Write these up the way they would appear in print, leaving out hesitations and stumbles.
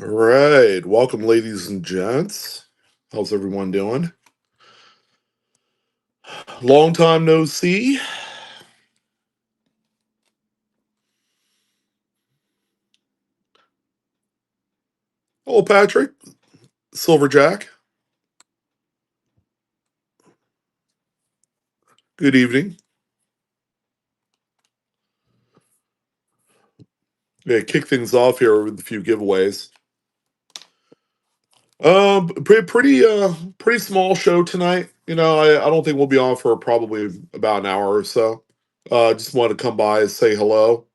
All right. Welcome, ladies and gents. How's everyone doing? Long time no see. Hello, Patrick. Silverjack. Good evening. Yeah, kick things off here with a few giveaways. Pretty small show tonight. I don't think we'll be on for probably about an hour or so. Just wanted to come by and say hello.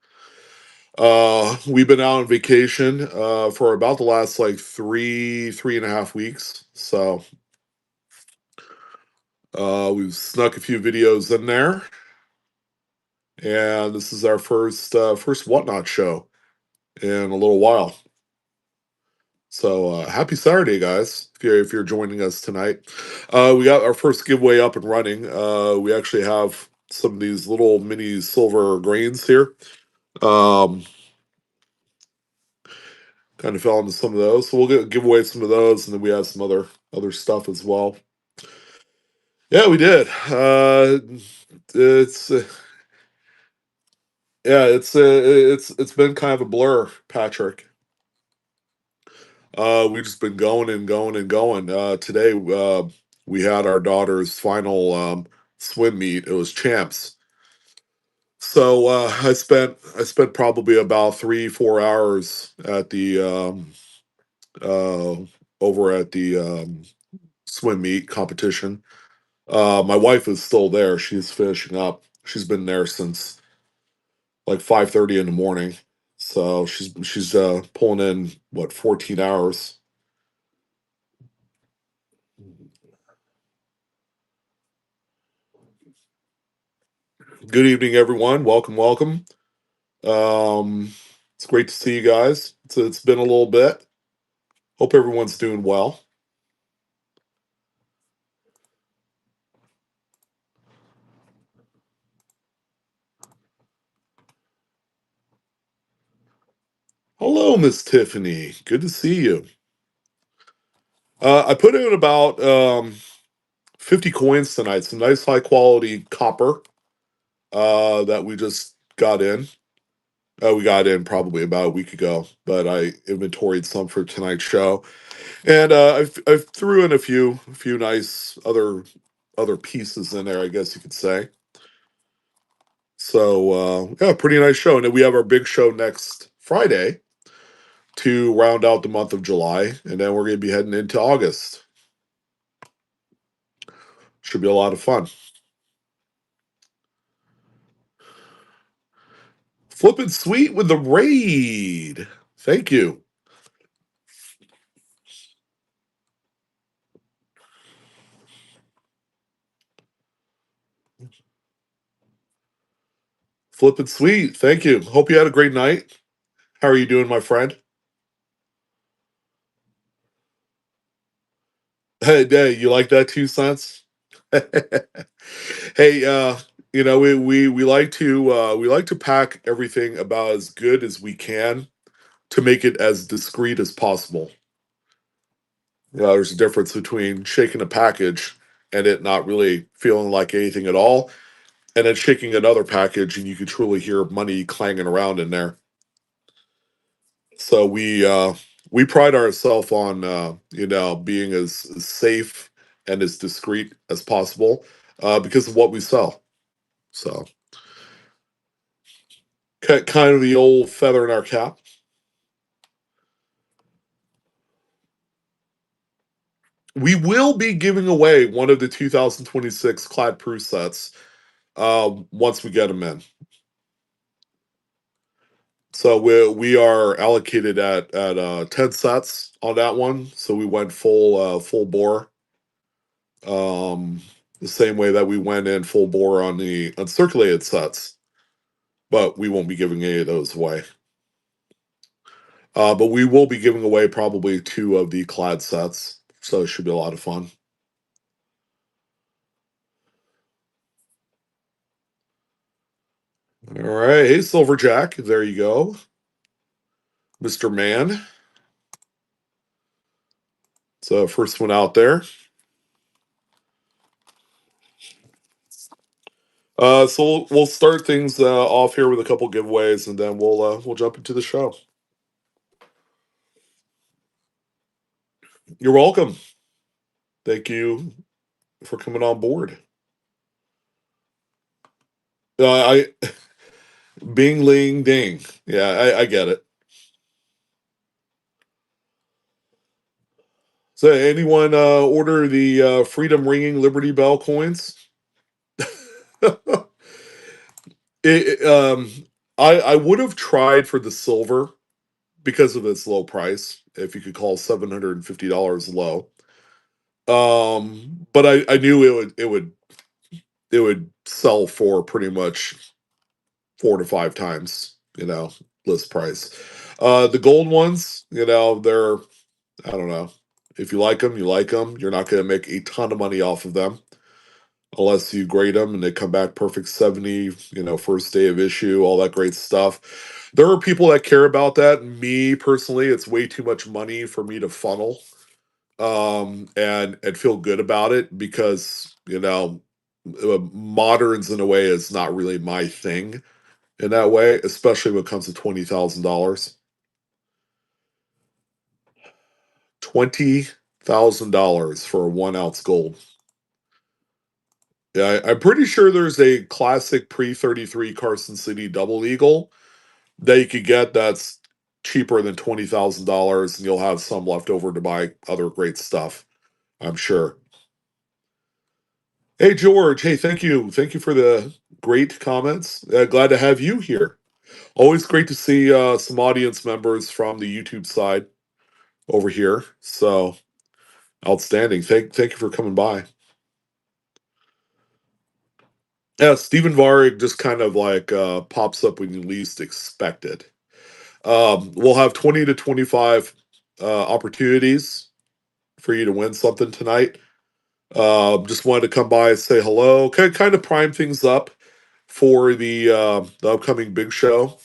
We've been out on vacation for about the last like three and a half weeks. So we've snuck a few videos in there, and this is our first Whatnot show in a little while. So happy Saturday, guys! If you're joining us tonight, we got our first giveaway up and running. We actually have some of these little mini silver grains here. Um, Kind of fell into some of those, so give away some of those, and then we have some other stuff as well. Yeah, we did. It's Yeah, it's been kind of a blur, Patrick. We've just been going and going and going. Today, we had our daughter's final swim meet. It was champs. So I spent probably about 3-4 hours at the uh, over at the swim meet competition. My wife is still there. She's finishing up. She's been there since like 5:30 in the morning. So she's pulling in what 14 hours. Good evening, everyone. Welcome, welcome. Um, it's great to see you guys. It's been a little bit. Hope everyone's doing well. Hello, Miss Tiffany. Good to see you. I put in about 50 coins tonight. Some nice high quality copper that we just got in. We got in probably about a week ago, but I inventoried some for tonight's show, and I've threw in a few nice other pieces in there, I guess you could say. So yeah, pretty nice show. And then we have our big show next Friday to round out the month of July, and then we're going to be heading into August. Should be a lot of fun. Flippin' sweet with the raid. Thank you. Flippin' sweet. Thank you. Hope you had a great night. How are you doing, my friend? Hey, you like that 2 cents? Hey, we like to pack everything about as good as we can to make it as discreet as possible. There's a difference between shaking a package and it not really feeling like anything at all, and then shaking another package and you can truly hear money clanging around in there. So we pride ourselves on being as safe and as discreet as possible because of what we sell. So kind of the old feather in our cap. We will be giving away one of the 2026 Clad Proof sets once we get them in. So we are allocated at 10 sets on that one. So we went full bore. Um, the same way that we went in full bore on the uncirculated sets, but we won't be giving any of those away. But we will be giving away probably two of the clad sets, so it should be a lot of fun. All right, hey Silverjack, there you go, Mr. Man. So first one out there. So we'll start things off here with a couple giveaways, and then we'll jump into the show. You're welcome. Thank you for coming on board. I Bing ling ding. Yeah, I get it. So anyone order the Freedom Ringing Liberty Bell coins? it, I would have tried for the silver because of its low price. If you could call $750 low, but I knew it would sell for pretty much 4 to 5 times, list price. The gold ones, they're, I don't know. If you like them, you like them. You're not going to make a ton of money off of them unless you grade them and they come back perfect 70, first day of issue, all that great stuff. There are people that care about that. Me personally, it's way too much money for me to funnel and feel good about it because, moderns in a way is not really my thing in that way, especially when it comes to $20,000. $20,000 for a 1 ounce gold. Yeah, I'm pretty sure there's a classic pre 33 Carson City double eagle that you could get that's cheaper than $20,000, and you'll have some left over to buy other great stuff, I'm sure. Hey, George. Hey, thank you for the great comments. Glad to have you here. Always great to see some audience members from the YouTube side over here. So outstanding. Thank you for coming by. Yeah, Stephen Varig just kind of like pops up when you least expect it. We'll have 20 to 25 opportunities for you to win something tonight. Just wanted to come by and say hello, kind of prime things up for the upcoming big show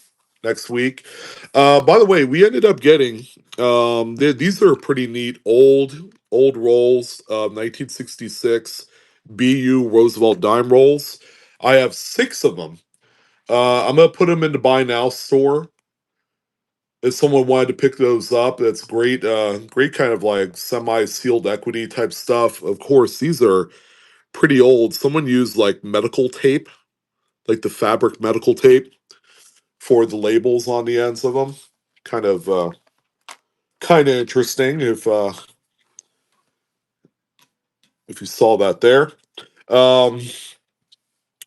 next week. By the way, we ended up getting these are pretty neat old rolls, 1966 BU Roosevelt dime rolls. I have 6 of them. I'm gonna put them in the buy now store. If someone wanted to pick those up, that's great. Great kind of like semi sealed equity type stuff. Of course, these are pretty old. Someone used like medical tape, like the fabric medical tape for the labels on the ends of them. Kind of interesting if you saw that there. Um,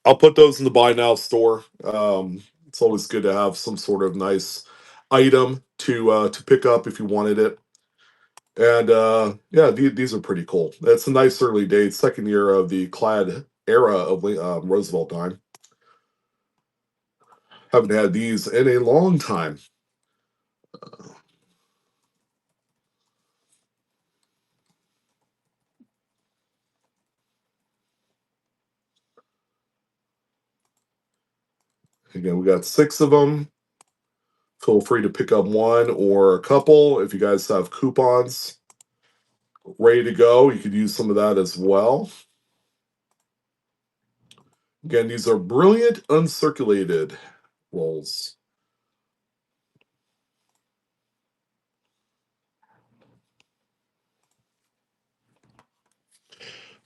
I'll put those in the buy now store. It's always good to have some sort of nice item to pick up if you wanted it. And yeah, these are pretty cool. It's a nice early date, second year of the clad era of Roosevelt dime. Haven't had these in a long time. Again, we got 6 of them. Feel free to pick up one or a couple. If you guys have coupons ready to go, you could use some of that as well. Again, these are brilliant uncirculated rolls.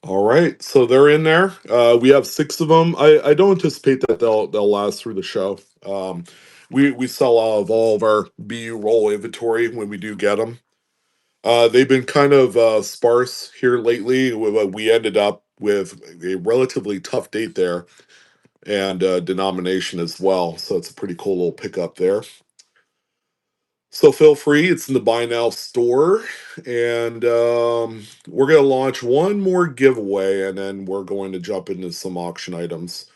All right, so they're in there. We have 6 of them. I don't anticipate that they'll last through the show. We sell out of all of our BU roll inventory when we do get them. They've been kind of sparse here lately. We ended up with a relatively tough date there and denomination as well. So it's a pretty cool little pickup there. So feel free. It's in the buy now store, and we're gonna launch one more giveaway, and then we're going to jump into some auction items.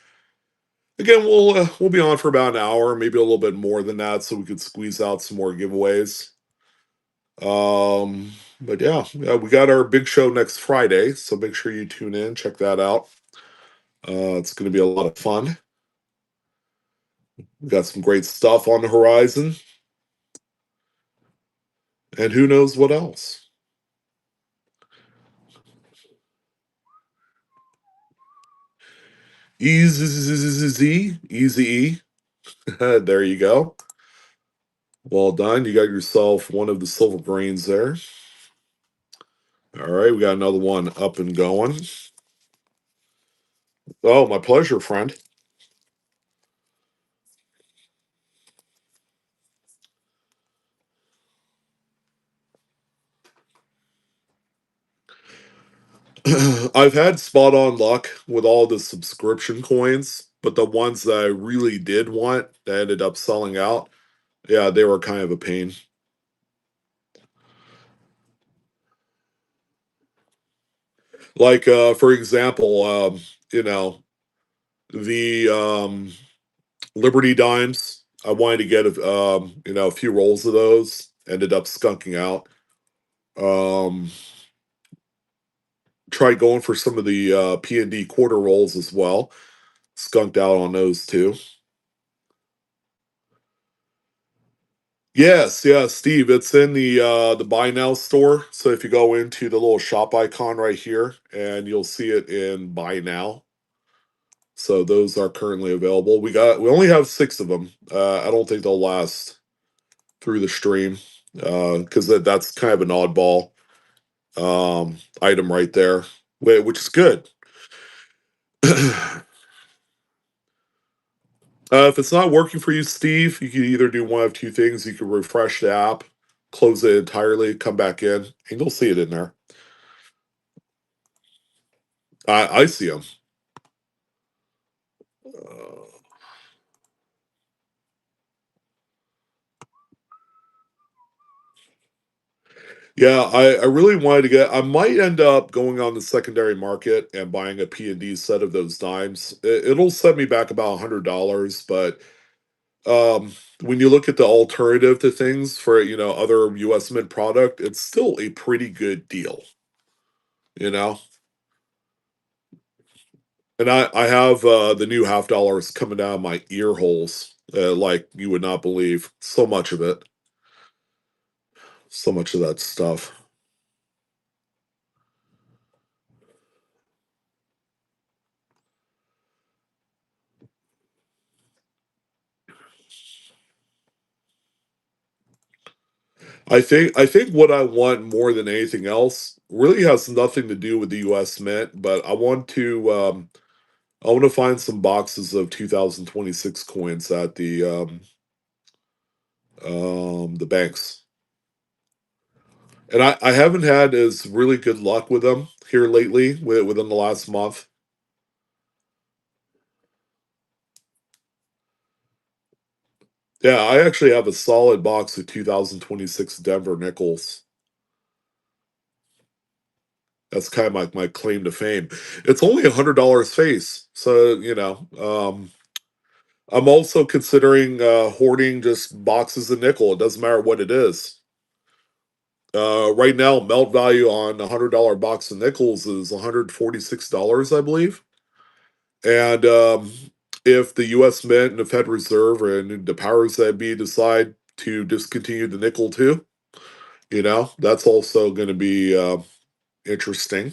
Again, we'll be on for about an hour, maybe a little bit more than that, so we could squeeze out some more giveaways. But yeah, we got our big show next Friday, so make sure you tune in, check that out. It's going to be a lot of fun. We got some great stuff on the horizon, and who knows what else. Easy, easy. There you go. Well done. You got yourself one of the silver grains there. All right, we got another one up and going. Oh, my pleasure, friend. I've had spot on luck with all the subscription coins, but the ones that I really did want that ended up selling out, yeah, they were kind of a pain. Like, for example, you know, the Liberty Dimes. I wanted to get a few rolls of those. Ended up skunking out. Um, Tried going for some of the P&D quarter rolls as well. Skunked out on those too. Yes, yeah, Steve. It's in the buy now store. So if you go into the little shop icon right here, and you'll see it in buy now. So those are currently available. We only have 6 of them. I don't think they'll last through the stream because that's kind of an oddball item right there, which is good. If it's not working for you, Steve, you can either do one of two things. You can refresh the app, close it entirely, come back in, and you'll see it in there. I see them. Yeah, I really wanted to get. I might end up going on the secondary market and buying a P&D set of those dimes. It'll set me back about $100, but when you look at the alternative to things for other U.S. Mint product, it's still a pretty good deal. You know, and I have the new $50 coming down my ear holes, like you would not believe. So much of it, so much of that stuff. I think what I want more than anything else really has nothing to do with the U.S. Mint, but I want to find some boxes of 2026 coins at the banks. And I haven't had as really good luck with them here lately within the last month. Yeah, I actually have a solid box of 2026 Denver Nickels. That's kind of my claim to fame. It's only $100 face, so I'm also considering hoarding just boxes of nickel. It doesn't matter what it is. Right now, melt value on a $100 box of nickels is $146, I believe. And if the U.S. Mint and the Fed Reserve and the powers that be decide to discontinue the nickel too, that's also going to be interesting.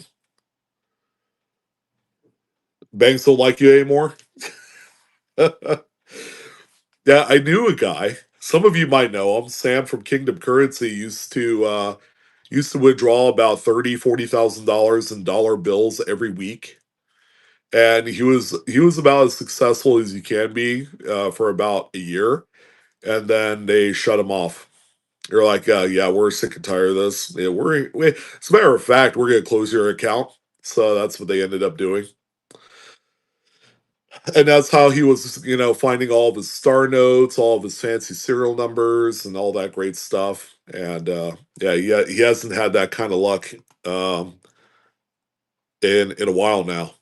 Banks don't like you anymore. Yeah, I knew a guy. Some of you might know him. Sam from Kingdom Currency used to withdraw about 30, $40,000 in dollar bills every week, and he was about as successful as you can be for about a year, and then they shut him off. They're like, yeah, we're sick and tired of this. Yeah, as a matter of fact, we're gonna close your account. So that's what they ended up doing. And that's how he was, finding all of his star notes, all of his fancy serial numbers, and all that great stuff. And yeah, he hasn't had that kind of luck um, in a while now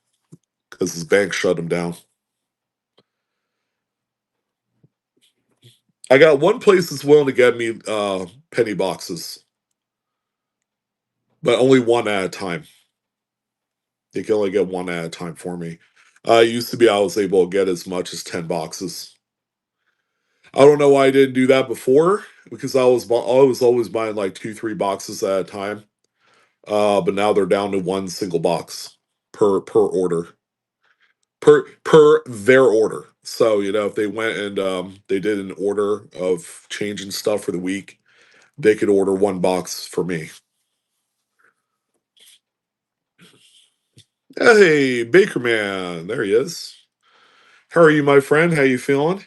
because his bank shut him down. I got one place that's willing to get me penny boxes, but only one at a time. They can only get one at a time for me. It used to be I was able to get as much as 10 boxes. I don't know why I didn't do that before because I was always buying like 2, 3 boxes at a time. But now they're down to one single box per order. per their order. So if they went and they did an order of changing stuff for the week, they could order one box for me. Hey, Baker Man, there he is. How are you, my friend? How you feeling?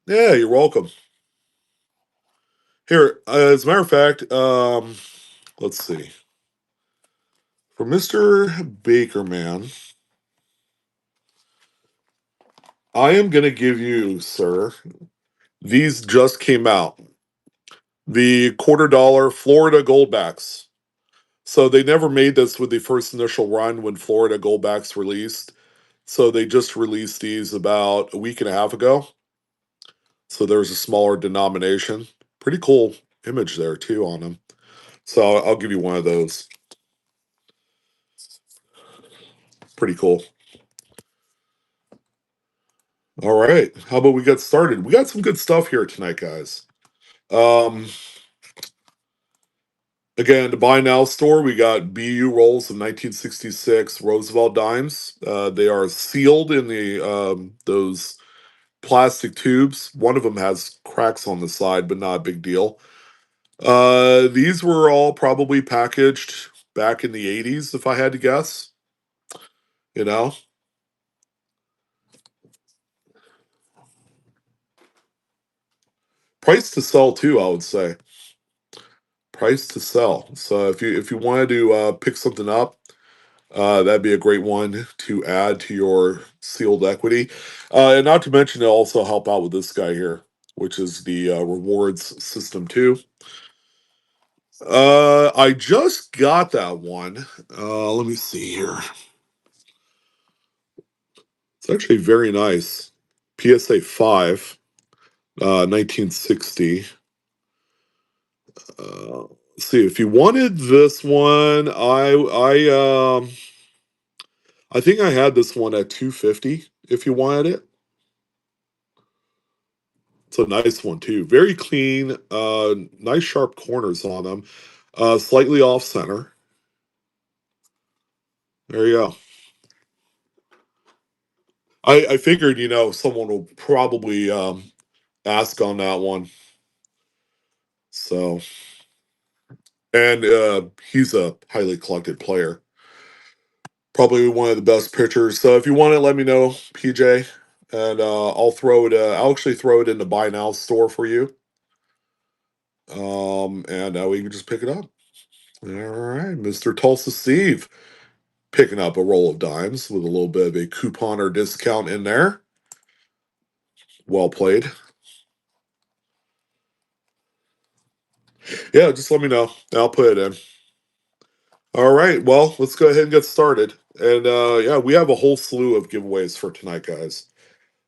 Yeah, you're welcome. Here, as a matter of fact, let's see. For Mr. Baker Man, I am going to give you, sir, these just came out. The $quarter Florida Goldbacks. So they never made this with the first initial run when Florida Goldbacks released. So they just released these about a week and a half ago. So there's a smaller denomination. Pretty cool image there too on them. So I'll give you one of those. Pretty cool. All right. How about we get started? We got some good stuff here tonight, guys. Um, Again, the buy now store, we got BU rolls of 1966 Roosevelt dimes. They are sealed in the those plastic tubes. One of them has cracks on the side, but not a big deal. These were all probably packaged back in the 80s, if I had to guess. You know, price to sell too, I would say. Price to sell. So if you wanted to pick something up, that'd be a great one to add to your sealed equity. And not to mention, it'll also help out with this guy here, which is the rewards system too. I just got that one. Let me see here. It's actually very nice. PSA 5, 1960. Let's see, if you wanted this one, I think I had this one at 250 if you wanted it. It's a nice one too. Very clean, nice sharp corners on them. Slightly off center. There you go. I figured, someone will probably ask on that one. So, and he's a highly collected player. Probably one of the best pitchers. So if you want it, let me know, PJ, and I'll throw it. I'll actually throw it in the buy now store for you. And we can just pick it up. All right, Mr. Tulsa Steve, picking up a roll of dimes with a little bit of a coupon or discount in there. Well played. Yeah, just let me know. I'll put it in. All right, well, let's go ahead and get started. And yeah, we have a whole slew of giveaways for tonight, guys.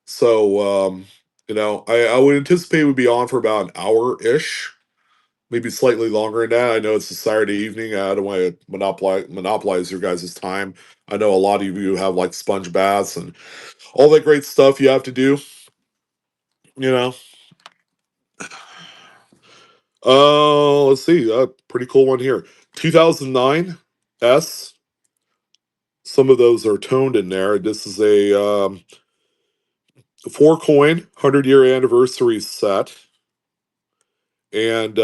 So, I would anticipate we'd be on for about an hour ish, maybe slightly longer than that. I know it's a Saturday evening. I don't want to monopolize your guys' time. I know a lot of you have like sponge baths and all that great stuff you have to do. You know. Let's see. Pretty cool one here. 2009 S. Some of those are toned in there. This is a 4 coin 100-year anniversary set. And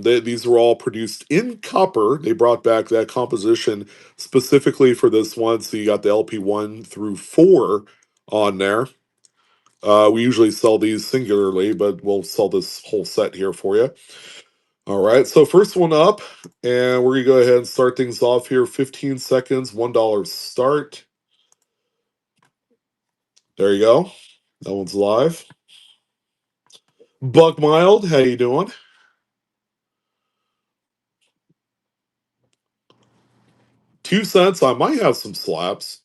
these were all produced in copper. They brought back that composition specifically for this one. So you got the LP 1 through 4 on there. We usually sell these singularly, but we'll sell this whole set here for you. All right, so first one up, and we're gonna go ahead and start things off here. 15 seconds, $1 start. There you go. That one's live. Buck Mild, how you doing? 2 cents. I might have some slaps.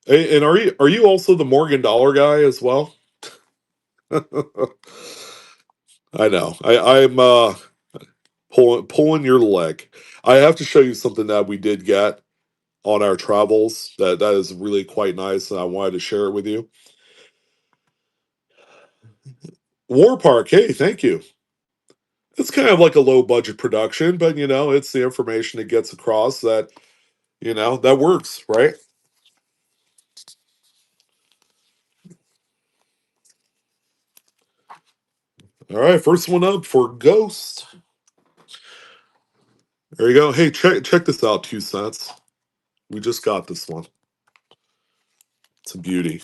And are you also the Morgan Dollar guy as well? I know. I'm pulling your leg. I have to show you something that we did get on our travels that is really quite nice, and I wanted to share it with you. War Park, hey, thank you. It's kind of like a low budget production, but it's the information that gets across that that works, right? All right, first one up for Ghost. There you go. Hey, check this out, 2 cents. We just got this one. It's a beauty.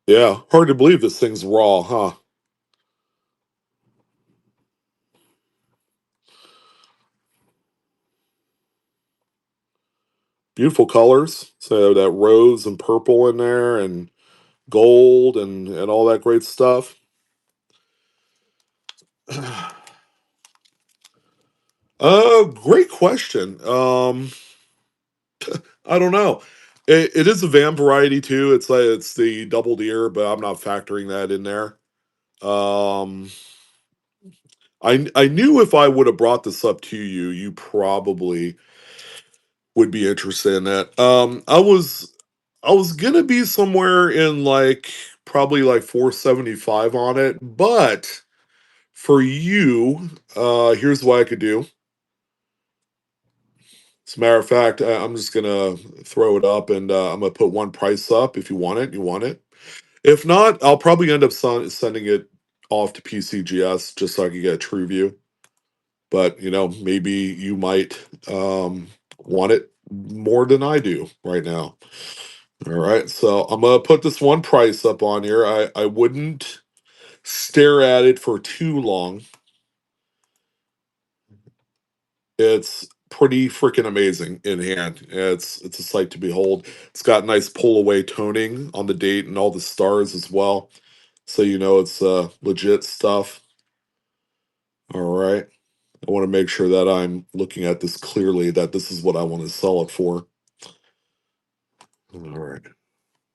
Yeah, hard to believe this thing's raw, huh? Beautiful colors. So that rose and purple in there, and gold, and all that great stuff. Great question. I don't know. It is a Vam variety too. It's the doubled ear, but I'm not factoring that in there. Um, I knew if I would have brought this up to you, you probably would be interested in that. I was gonna be somewhere in like probably like 475 on it, but for you, here's what I could do. As a matter of fact, I'm just gonna throw it up, and I'm gonna put one price up. If you want it, you want it. If not, I'll probably end up sending it off to PCGS just so I can get a true view. But maybe you might want it more than I do right now. All right, so I'm gonna put this one price up on here. I wouldn't stare at it for too long. It's pretty freaking amazing in hand. It's a sight to behold. It's got nice pull away toning on the date and all the stars as well. So it's legit stuff. All right. I want to make sure that I'm looking at this clearly, that this is what I want to sell it for. All right.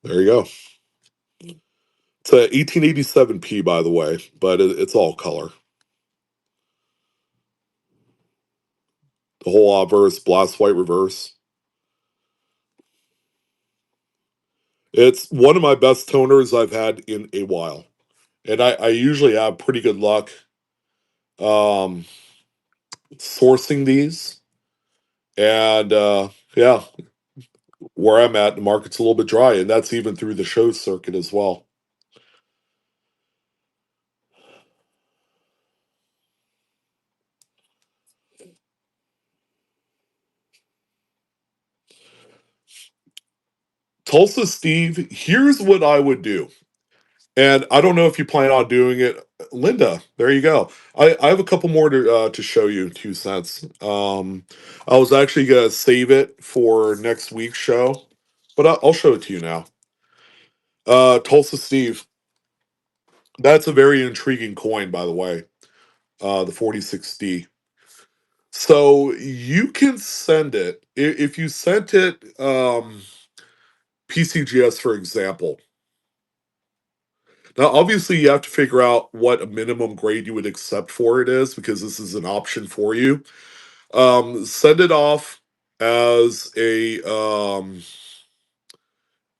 There you go. It's a 1887p, by the way, but it's all color. The whole obverse, blast white reverse. It's one of my best toners I've had in a while. And I usually have pretty good luck um, sourcing these. And yeah, where I'm at, the market's a little bit dry, and that's even through the show circuit as well. Tulsa Steve, here's what I would do. And I don't know if you plan on doing it. Linda, there you go. I have a couple more to show you, 2 cents. I was actually going to save it for next week's show, but I'll show it to you now. Tulsa Steve, that's a very intriguing coin, by the way. The 46D. So you can send it if you sent it PCGS, for example. Now, obviously, you have to figure out what a minimum grade you would accept for it is, because this is an option for you. Send it off as a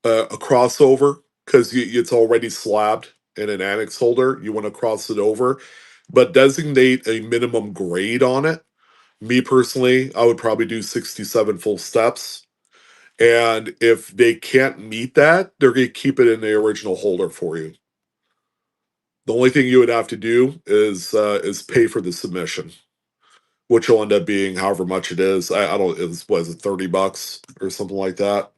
crossover, because it's already slabbed in an annex holder. You want to cross it over, but designate a minimum grade on it. Me personally, I would probably do 67 full steps. And if they can't meet that, they're going to keep it in the original holder for you. The only thing you would have to do is pay for the submission, which will end up being however much it is. I don't. It's was it $30 or something like that.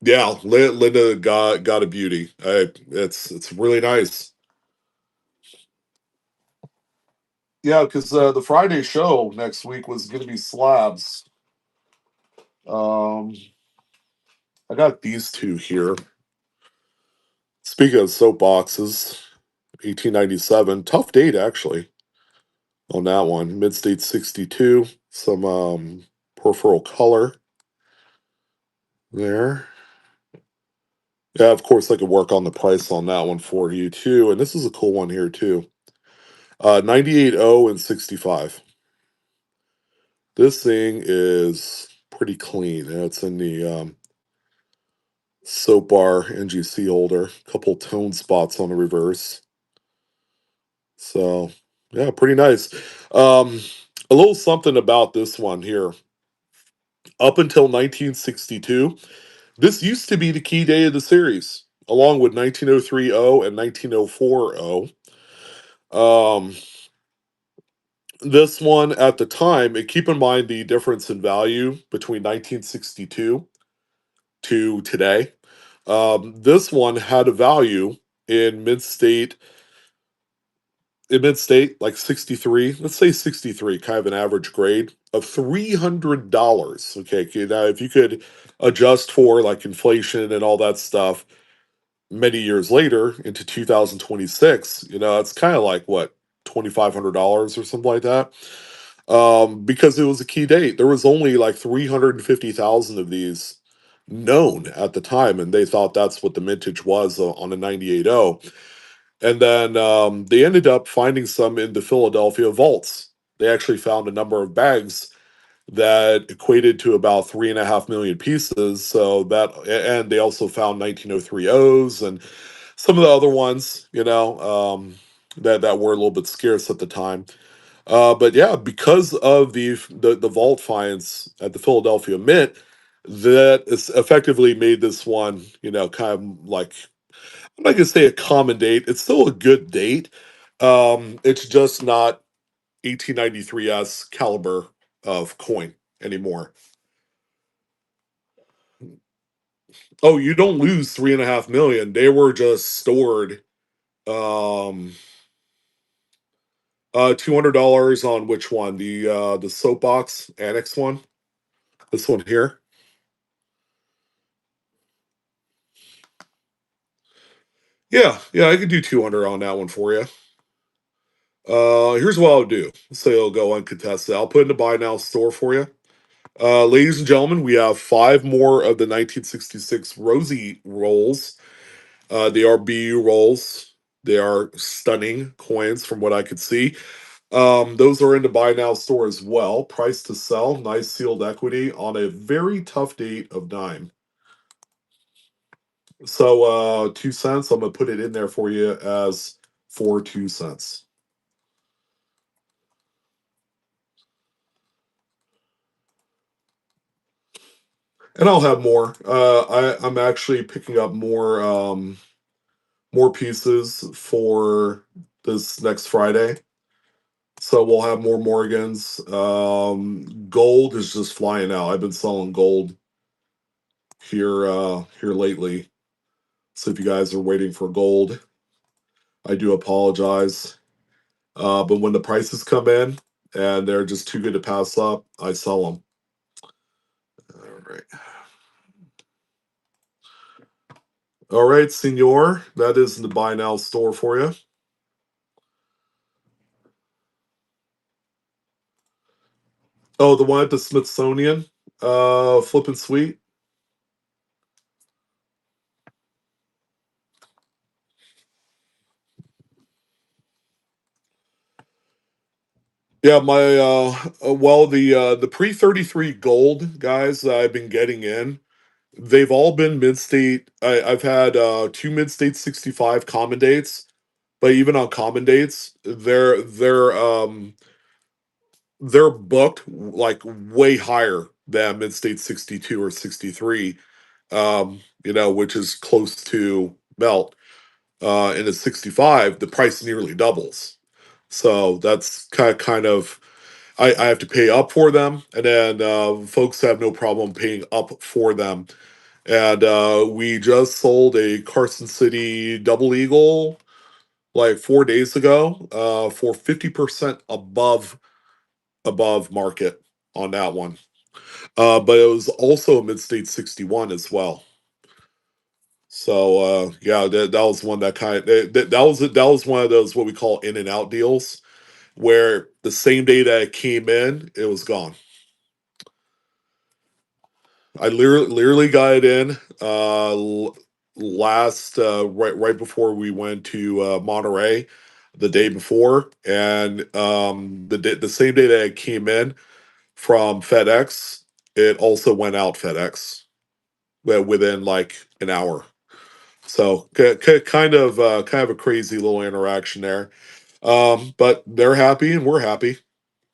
Yeah, Linda got a beauty. It's really nice. Yeah, because the Friday show next week was going to be slabs. Um, I got these two here. Speaking of soapboxes, 1897, tough date actually on that one. Mid State 62, some peripheral color there. Yeah, of course I could work on the price on that one for you too. And this is a cool one here too. 98.0 and 65. This thing is pretty clean. It's in the Soap bar NGC holder, couple tone spots on the reverse. So yeah, pretty nice. Um, a little something about this one here. Up until 1962, this used to be the key day of the series, along with 1903-0 and 1904-0. Um, this one at the time, and keep in mind the difference in value between 1962 to today. This one had a value in mid-state, like 63, let's say 63, kind of an average grade of $300. Okay, now if you could adjust for like inflation and all that stuff, many years later into 2026, it's kind of like what, $2,500 or something like that. Because it was a key date. There was only like 350,000 of these known at the time, and they thought that's what the mintage was on a 98.0. And then they ended up finding some in the Philadelphia vaults. They actually found a number of bags that equated to about 3.5 million pieces. So that, and they also found 1903 O's and some of the other ones, that were a little bit scarce at the time. But yeah, because of the vault finds at the Philadelphia Mint, that is effectively made this one, kind of like, I'm not gonna say a common date. It's still a good date. It's just not 1893s caliber of coin anymore. Oh, you don't lose 3.5 million. They were just stored. Um, $200 on which one? The soapbox annex one. This one here. Yeah, yeah, I could do 200 on that one for you. Here's what I'll do. Say it'll go uncontested. I'll put in the buy now store for you. Ladies and gentlemen, we have five more of the 1966 Rosie rolls. They are BU rolls. They are stunning coins from what I could see. Those are in the buy now store as well. Price to sell, nice sealed equity on a very tough date of 9. So 2 cents. I'm gonna put it in there for you as for 2 cents. And I'll have more. I'm actually picking up more pieces for this next Friday. So we'll have more Morgans. Gold is just flying out. I've been selling gold here lately. So if you guys are waiting for gold, I do apologize. But when the prices come in and they're just too good to pass up, I sell them. All right. All right, senor. That is the buy now store for you. Oh, the one at the Smithsonian. Flippin' sweet. Yeah, my well, the pre-33 gold guys that I've been getting in, they've all been mid-state. I've had two mid-state 65 common dates, but even on common dates, they're booked like way higher than mid-state 62 or 63, which is close to melt. In a 65, the price nearly doubles. So that's kind of I have to pay up for them, and then folks have no problem paying up for them. And we just sold a Carson City Double Eagle like 4 days ago for 50% above market on that one. But it was also a mid-state 61 as well. So yeah, that was one that that was one of those what we call in and out deals, where the same day that it came in, it was gone. I literally got it in last right before we went to Monterey, the day before, and the same day that it came in from FedEx, it also went out FedEx. within like an hour. So kind of a crazy little interaction there. But they're happy and we're happy.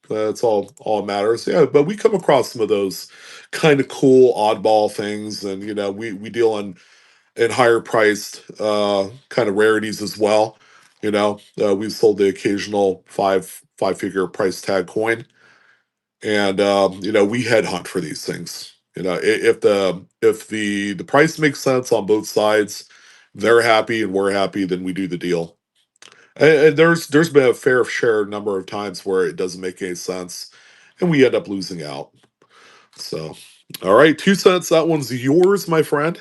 That's all that matters. Yeah, but we come across some of those kind of cool oddball things, and we deal in higher priced kind of rarities as well. We've sold the occasional five figure price tag coin, and we headhunt for these things. If the price makes sense on both sides, they're happy and we're happy, then we do the deal. And there's been a fair share number of times where it doesn't make any sense, and we end up losing out. So, all right, 2 cents. That one's yours, my friend.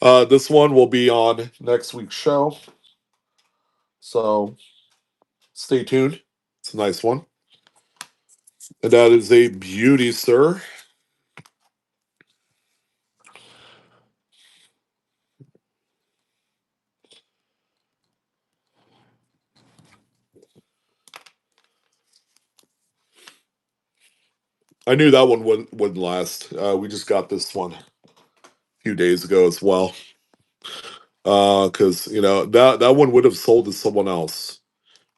This one will be on next week's show, so stay tuned. It's a nice one, and that is a beauty, sir. I knew that one wouldn't last. We just got this one a few days ago as well, because that one would have sold to someone else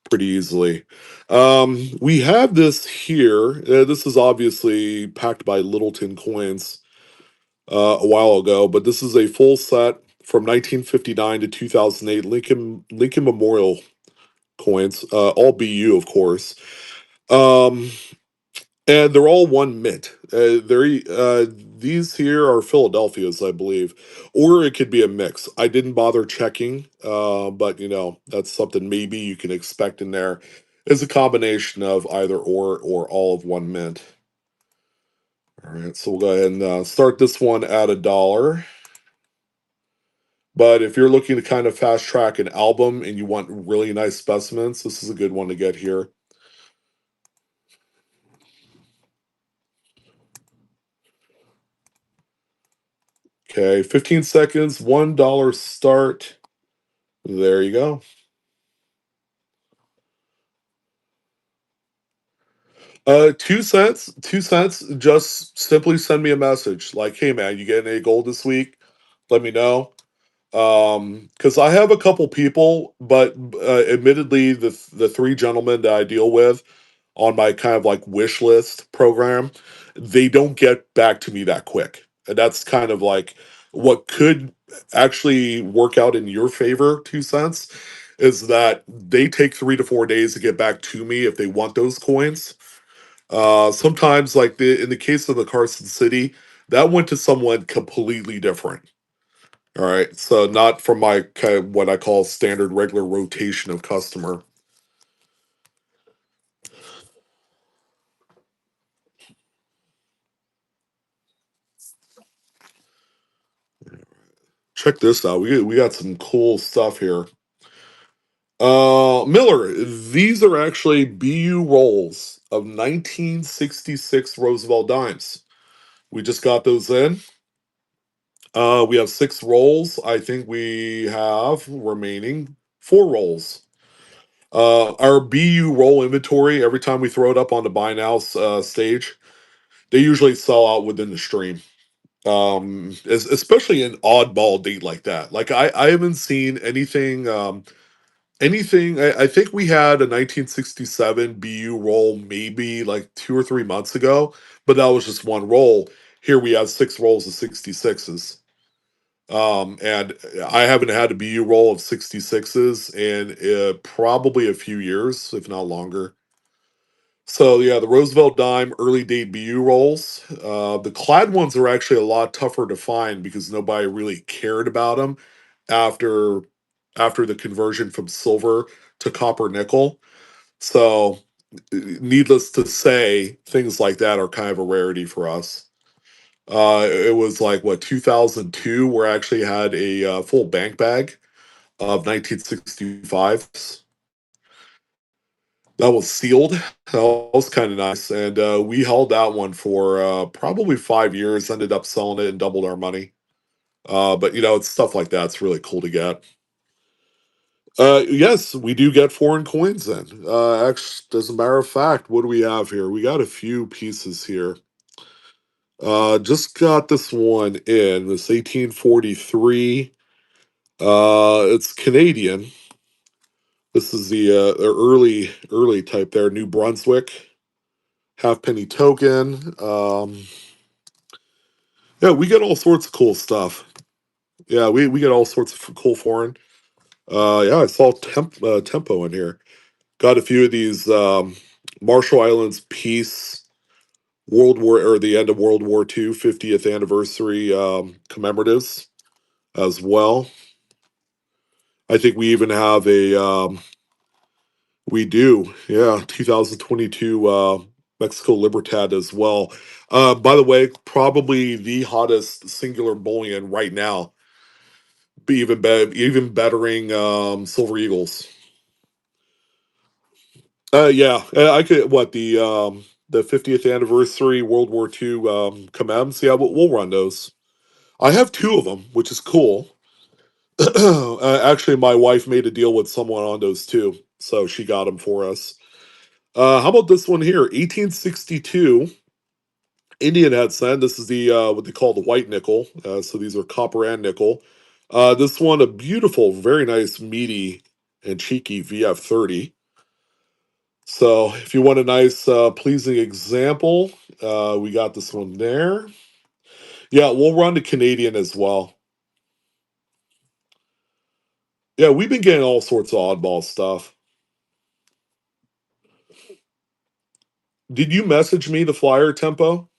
pretty easily. We have this here. This is obviously packed by Littleton Coins a while ago, but this is a full set from 1959 to 2008 Lincoln Memorial coins, all BU, of course. Um, and they're all one mint. These here are Philadelphia's, I believe, or it could be a mix. I didn't bother checking, but that's something maybe you can expect in there. Is a combination of either or all of one mint. All right, so we'll go ahead and start this one at $1. But if you're looking to kind of fast track an album and you want really nice specimens, this is a good one to get here. Okay, 15 seconds, $1 start. There you go. 2 cents, 2 cents. Just simply send me a message like, "Hey man, you getting any gold this week? Let me know." Because I have a couple people, but admittedly, the three gentlemen that I deal with on my kind of like wish list program, they don't get back to me that quick, and that's kind of like what could actually work out in your favor. 2 cents is that they take 3 to 4 days to get back to me if they want those coins. Sometimes, like in the case of the Carson City, that went to someone completely different. All right, so not from my kind of what I call standard regular rotation of customer. Check this out. We got some cool stuff here. Miller, these are actually BU rolls of 1966 Roosevelt dimes. We just got those in. We have 6 rolls. I think we have remaining 4 rolls. Our BU roll inventory, every time we throw it up on the buy now stage, they usually sell out within the stream. Especially an oddball date like that. Like I haven't seen anything. I think we had a 1967 BU roll maybe like 2 or 3 months ago, but that was just one roll. Here we have 6 rolls of 66s. And I haven't had a BU roll of 66s in probably a few years, if not longer. So yeah, the Roosevelt dime early date BU rolls. The clad ones are actually a lot tougher to find because nobody really cared about them after after the conversion from silver to copper nickel. So needless to say, things like that are kind of a rarity for us. It was like what 2002 where I actually had a full bank bag of 1965s that was sealed. That was kind of nice, and we held that one for probably 5 years. Ended up selling it and doubled our money. But it's stuff like that. It's really cool to get. Yes, we do get foreign coins in. Actually, as a matter of fact, what do we have here? We got a few pieces here. Just got this one in. This 1843. It's Canadian. This is the early type there. New Brunswick halfpenny token. Yeah, we get all sorts of cool stuff. Yeah, we get all sorts of cool foreign. Yeah, I saw Tempo in here. Got a few of these Marshall Islands peace World War or the end of World War II 50th anniversary commemoratives as well. I think we even have a we do, yeah, 2022 Mexico Libertad as well. By the way, probably the hottest singular bullion right now, be even bettering Silver Eagles. Yeah, I could what the 50th anniversary World War II commems. Yeah, we'll run those. I have two of them, which is cool. Actually, my wife made a deal with someone on those too, so she got them for us. How about this one here? 1862 Indian head cent. This is the what they call the white nickel. So these are copper and nickel. This one, a beautiful, very nice, meaty and cheeky VF30. So if you want a nice, pleasing example, we got this one there. Yeah, we'll run the Canadian as well. Yeah, we've been getting all sorts of oddball stuff. Did you message me the flyer tempo?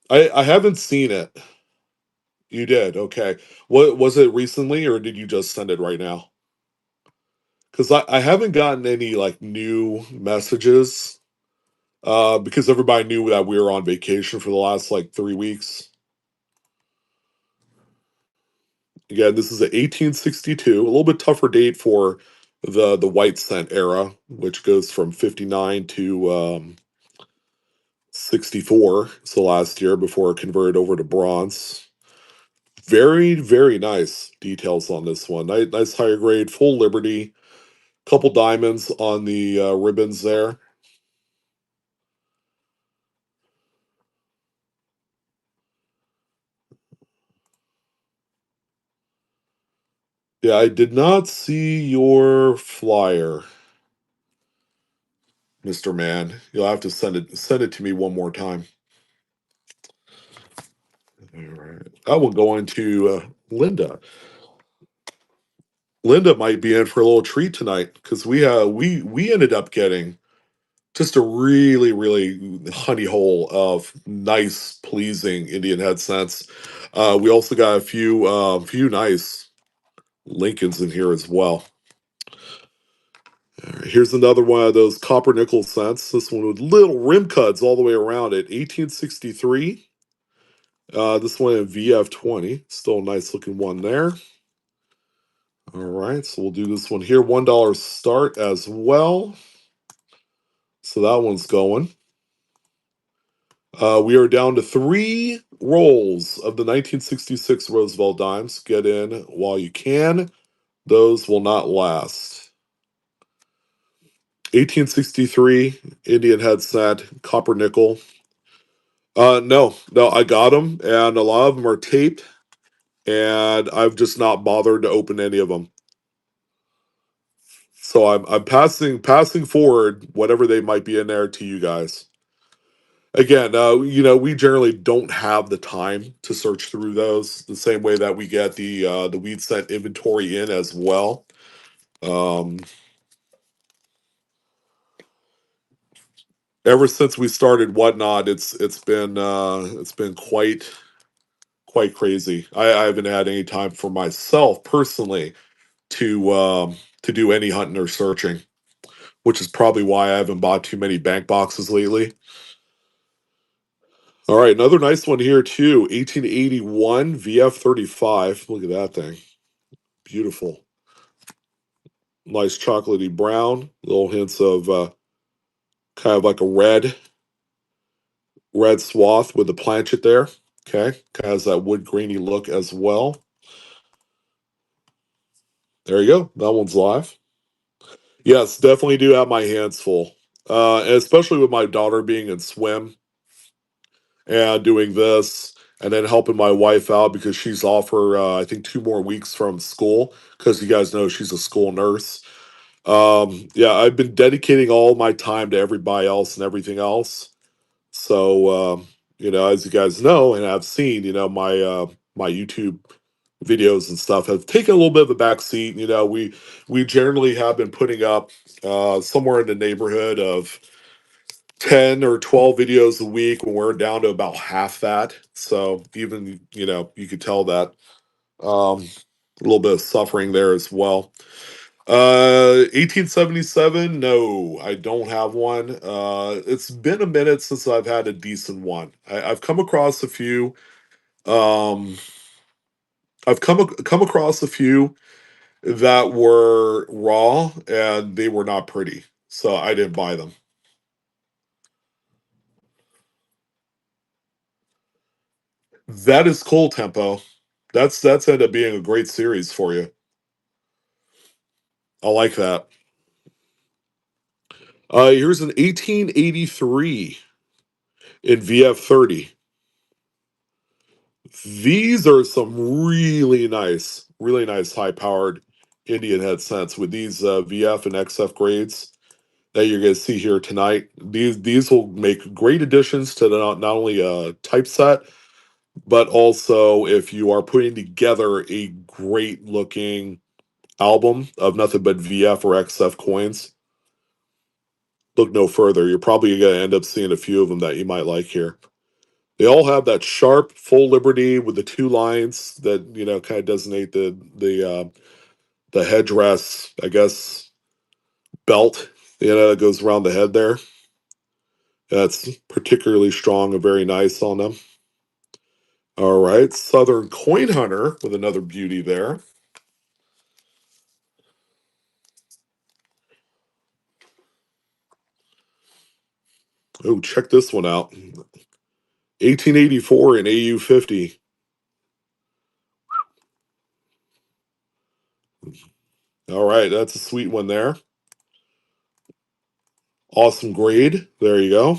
I haven't seen it. You did, okay. What was it recently, or did you just send it right now? Because I haven't gotten any like new messages. Because everybody knew that we were on vacation for the last like 3 weeks. Again, this is a 1862, a little bit tougher date for the white cent era, which goes from 59 to 64. So last year before it converted over to bronze. Very, very nice details on this one. Nice higher grade, full Liberty, couple diamonds on the ribbons there. Yeah, I did not see your flyer, Mr. Man. You'll have to send it to me one more time. All right. I will go into Linda. Linda might be in for a little treat tonight because we ended up getting just a really honey hole of nice, pleasing Indian head scents. We also got a few nice Lincolns in here as well. All right, here's another one of those copper nickel scents. This one with little rim cuts all the way around it. 1863. This one in VF20. Still a nice looking one there. All right, so we'll do this one here. $1 start as well. So that one's going. We are down to 3 rolls of the 1966 Roosevelt dimes. Get in while you can. Those will not last. 1863 Indian head set, copper nickel. No, I got them, and a lot of them are taped, and I've just not bothered to open any of them. So I'm passing forward whatever they might be in there to you guys. Again, we generally don't have the time to search through those the same way that we get the weed scent inventory in as well. Um, Ever since we started whatnot, it's been quite crazy. I haven't had any time for myself personally to do any hunting or searching, which is probably why I haven't bought too many bank boxes lately. All right, another nice one here too. 1881 VF35. Look at that thing. Beautiful. Nice chocolatey brown. Little hints of kind of like a red swath with the planchet there. Okay. Kind of has that wood grainy look as well. There you go. That one's live. Yes, definitely do have my hands full. And especially with my daughter being in swim. and doing this, and then helping my wife out because she's off for I think 2 more weeks from school because you guys know she's a school nurse. Yeah, I've been dedicating all my time to everybody else and everything else. So as you guys know and I've seen, my YouTube videos and stuff have taken a little bit of a backseat. We generally have been putting up somewhere in the neighborhood of 10 or 12 videos a week when we're down to about half that. So even, you could tell that a little bit of suffering there as well. 1877, no, I don't have one. It's been a minute since I've had a decent one. I've come across a few. Um, I've come across a few that were raw and they were not pretty, so I didn't buy them. That is cool, Tempo. That's ended up being a great series for you. I like that. Here's an 1883 in VF30. These are some really nice high-powered Indian head sets with these VF and XF grades that you're going to see here tonight. These will make great additions to not only a typeset, but also if you are putting together a great looking album of nothing but VF or XF coins, look no further. You're probably going to end up seeing a few of them that you might like here. They all have that sharp full liberty with the two lines that kind of designate the headdress, I guess, belt that goes around the head there. That's particularly strong and very nice on them. All right, Southern Coin Hunter with another beauty there. Oh, check this one out. 1884 in AU50. All right, that's a sweet one there. Awesome grade. There you go.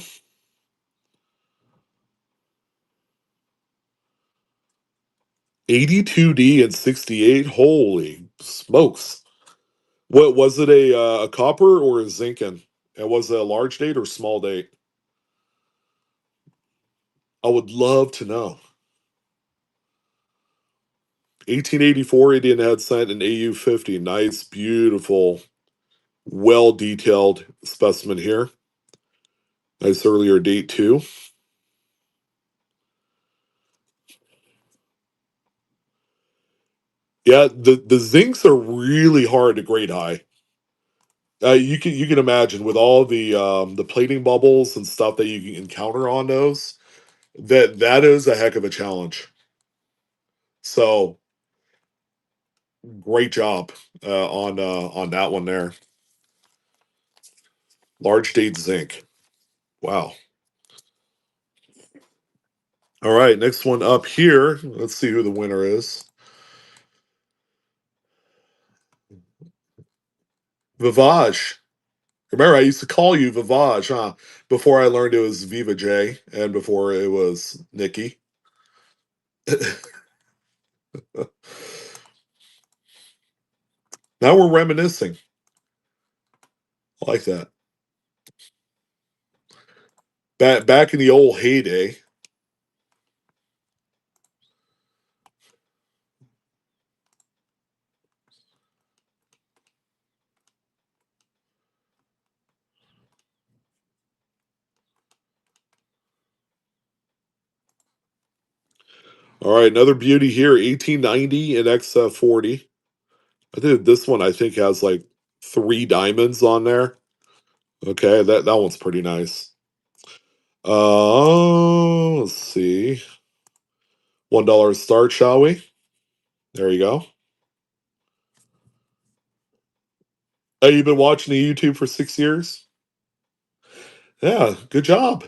82D and 68. Holy smokes. What was it, a copper or a zinc? And was it a large date or small date? I would love to know. 1884 Indian headset and AU50. Nice, beautiful, well detailed specimen here. Nice earlier date too. Yeah, the zincs are really hard to grade high. You can imagine with all the plating bubbles and stuff that you can encounter on those, that is a heck of a challenge. So great job on that one there. Large date zinc. Wow. All right, next one up here. Let's see who the winner is. Vivage. Remember, I used to call you Vivage, huh? Before I learned it was Viva J and before it was Nikki. Now we're reminiscing. I like that. Back in the old heyday. All right, another beauty here, 1890 and XF40. I think this one I think has like 3 diamonds on there. Okay, that one's pretty nice. Let's see. $1 start, shall we? There you go. You've been watching the YouTube for 6 years? Yeah, good job.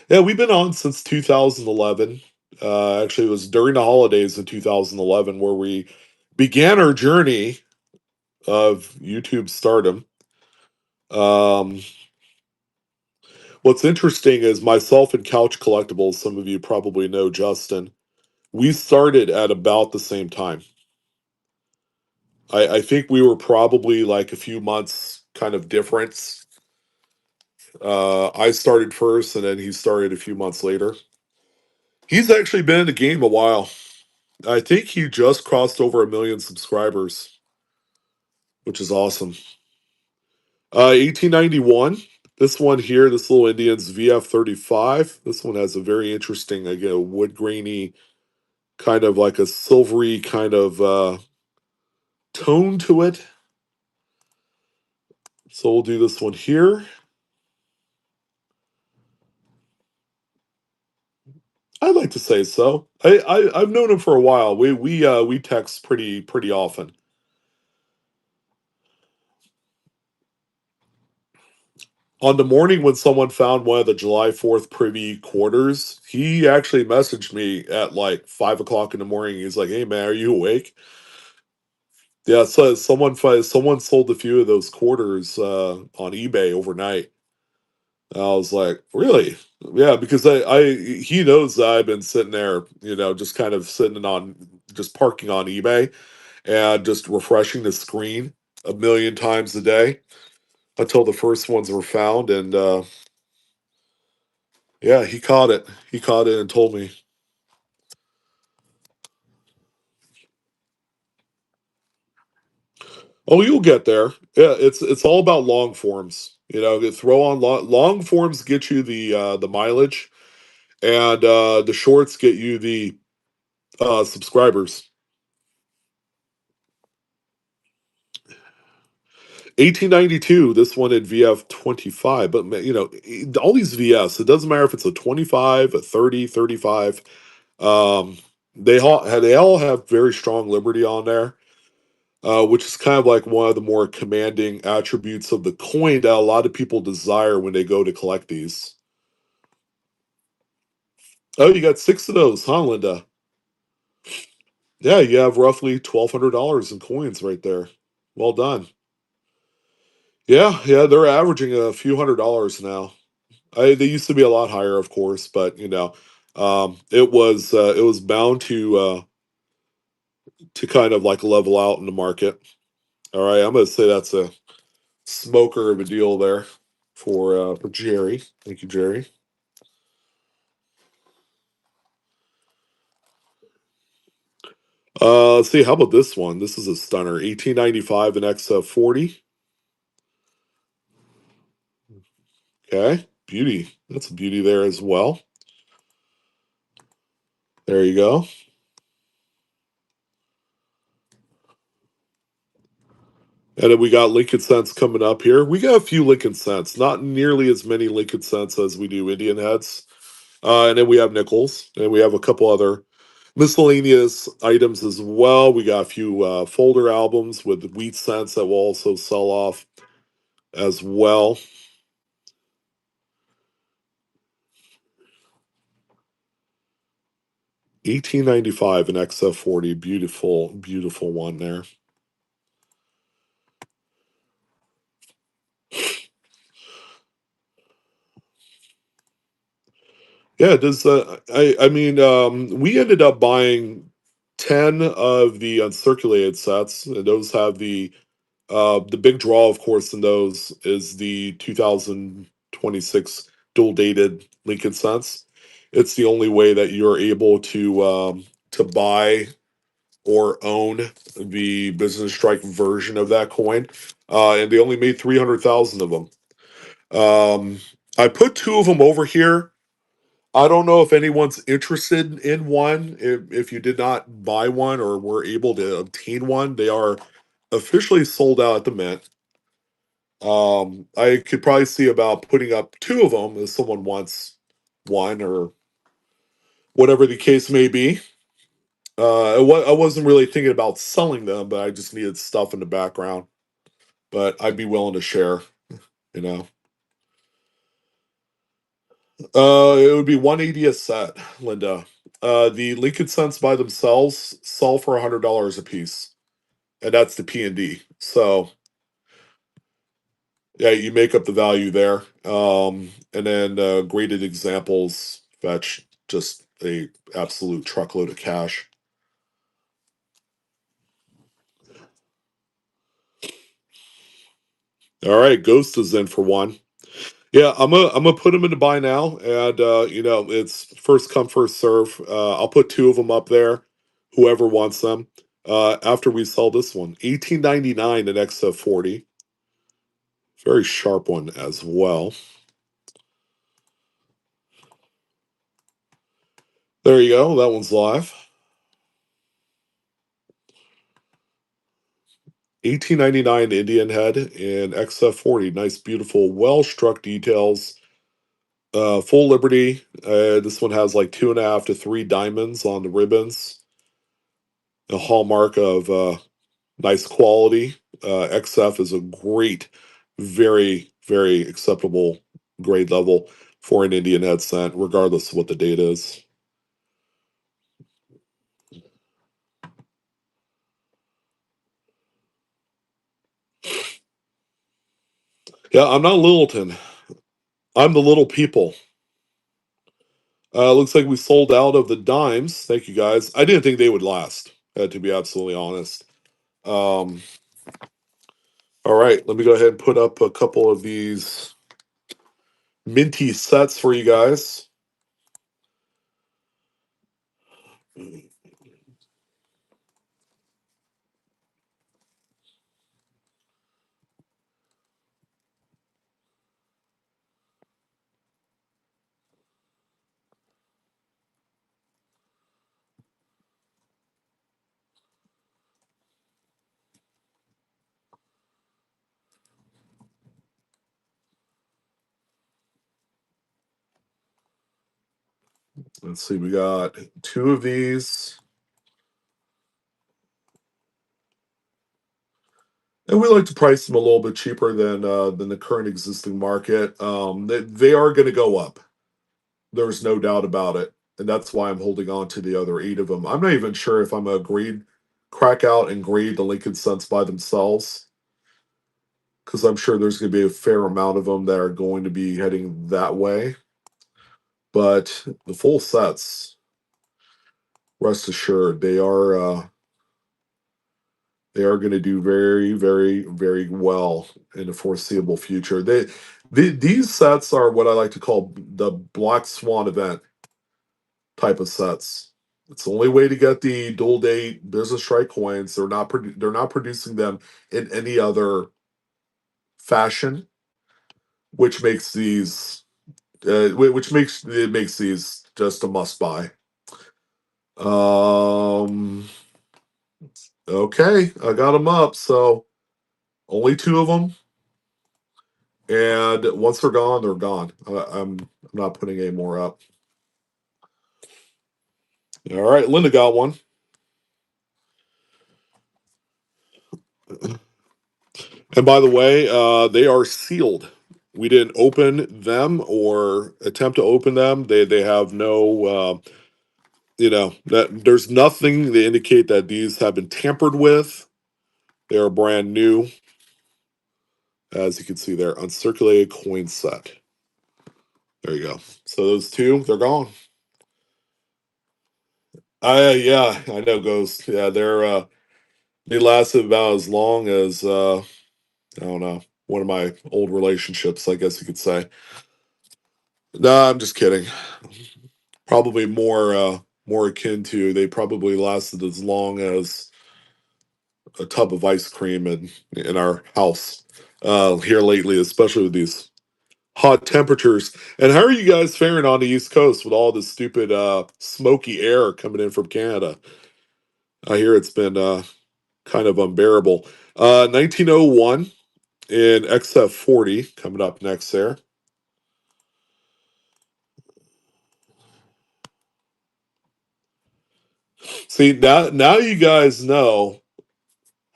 Yeah, we've been on since 2011. Actually, it was during the holidays in 2011 where we began our journey of YouTube stardom. Um, What's interesting is myself and Couch Collectibles, some of you probably know Justin, we started at about the same time. I think we were probably like a few months kind of difference. I started first and then he started a few months later. He's actually been in the game a while. I think he just crossed over 1 million subscribers, which is awesome. 1891. This one here, this little Indian's VF35. This one has a very interesting, again, wood grainy, kind of like a silvery kind of tone to it. So we'll do this one here. I'd like to say so. I've known him for a while. We text pretty often. On the morning when someone found one of the July 4th privy quarters, he actually messaged me at like 5 o'clock in the morning. He's like, "Hey man, are you awake?" Yeah, so someone sold a few of those quarters on eBay overnight. And I was like, "Really?" Yeah, because I he knows that I've been sitting there, just kind of sitting on just parking on eBay and just refreshing the screen 1 million times a day until the first ones were found. And yeah, he caught it. He caught it and told me. Oh, you'll get there. Yeah, it's all about long forms. Throw on long forms get you the mileage, and the shorts get you the subscribers. 1892. This one at VF25, but all these VFs. It doesn't matter if it's a 25, a 30, 35. Um, they all have very strong Liberty on there, which is kind of like one of the more commanding attributes of the coin that a lot of people desire when they go to collect these. Oh, you got six of those, huh, Linda? Yeah, you have roughly $1,200 in coins right there. Well done. Yeah, yeah, they're averaging a few $100s now. They used to be a lot higher, of course, but it was bound to kind of like level out in the market. All right, I'm gonna say that's a smoker of a deal there for Jerry. Thank you, Jerry. Let's see. How about this one? This is a stunner. 1895 and XF40. Okay, beauty. That's a beauty there as well. There you go. And then we got Lincoln Cents coming up here. We got a few Lincoln Cents, not nearly as many Lincoln Cents as we do Indian heads. And then we have nickels, and we have a couple other miscellaneous items as well. We got a few folder albums with wheat cents that will also sell off as well. 1895 and XF40, beautiful, beautiful one there. Yeah, does I mean we ended up buying 10 of the uncirculated sets, and those have the big draw, of course, in those is the 2026 dual dated Lincoln Cents. It's the only way that you're able to buy or own the business strike version of that coin. And they only made 300,000 of them. I put two of them over here. I don't know if anyone's interested in one. If you did not buy one or were able to obtain one, they are officially sold out at the Mint. I could probably see about putting up two of them if someone wants one or whatever the case may be. I wasn't really thinking about selling them, but I just needed stuff in the background. But I'd be willing to share, you know. It would be 180 a set, Linda. The Lincoln Cents by themselves sell for $100 a piece, and that's the P and D. So Yeah, you make up the value there. And then graded examples fetch just a absolute truckload of cash. All right, Ghost is in for one. Yeah, I'm gonna put them into buy now, and it's first come first serve. I'll put two of them up there, whoever wants them. After we sell this one, 18.99 at XF40, very sharp one as well. There you go, that one's live. 18.99 Indian head and XF40, nice, beautiful, well struck details. Full Liberty. This one has like 2.5 to 3 diamonds on the ribbons. A hallmark of nice quality. XF is a great, very, very acceptable grade level for an Indian head scent, regardless of what the date is. Yeah, I'm not Littleton. I'm the little people. Looks like we sold out of the dimes. Thank you guys. I didn't think they would last, to be absolutely honest. Um, all right, let me go ahead and put up a couple of these minty sets for you guys. Let's see, we got two of these. And we like to price them a little bit cheaper than the current existing market. They are going to go up. There's no doubt about it, and that's why I'm holding on to the other 8 of them. I'm not even sure if I'm a grade crack out and grade the Lincoln Cents by themselves, because I'm sure there's going to be a fair amount of them that are going to be heading that way. But the full sets, rest assured, they are going to do very, very, very well in the foreseeable future. These sets are what I like to call the black swan event type of sets. It's the only way to get the dual date business strike coins. They're not producing them in any other fashion, which makes these which makes these just a must buy. Um. Okay, I got them up. So only 2 of them. And once they're gone, they're gone. I'm not putting any more up. All right, Linda got one. And by the way, they are sealed. We didn't open them or attempt to open them. They have no, that there's nothing to indicate that these have been tampered with. They are brand new, as you can see there, uncirculated coin set. There you go. So those 2, they're gone. Yeah, I know, Ghost. Yeah, they lasted about as long as I don't know, one of my old relationships, I guess you could say. No, I'm just kidding. Probably more akin to they probably lasted as long as a tub of ice cream in our house here lately, especially with these hot temperatures. And how are you guys faring on the East Coast with all this stupid smoky air coming in from Canada? I hear it's been kind of unbearable. 1901 in XF40 coming up next there. See, now you guys know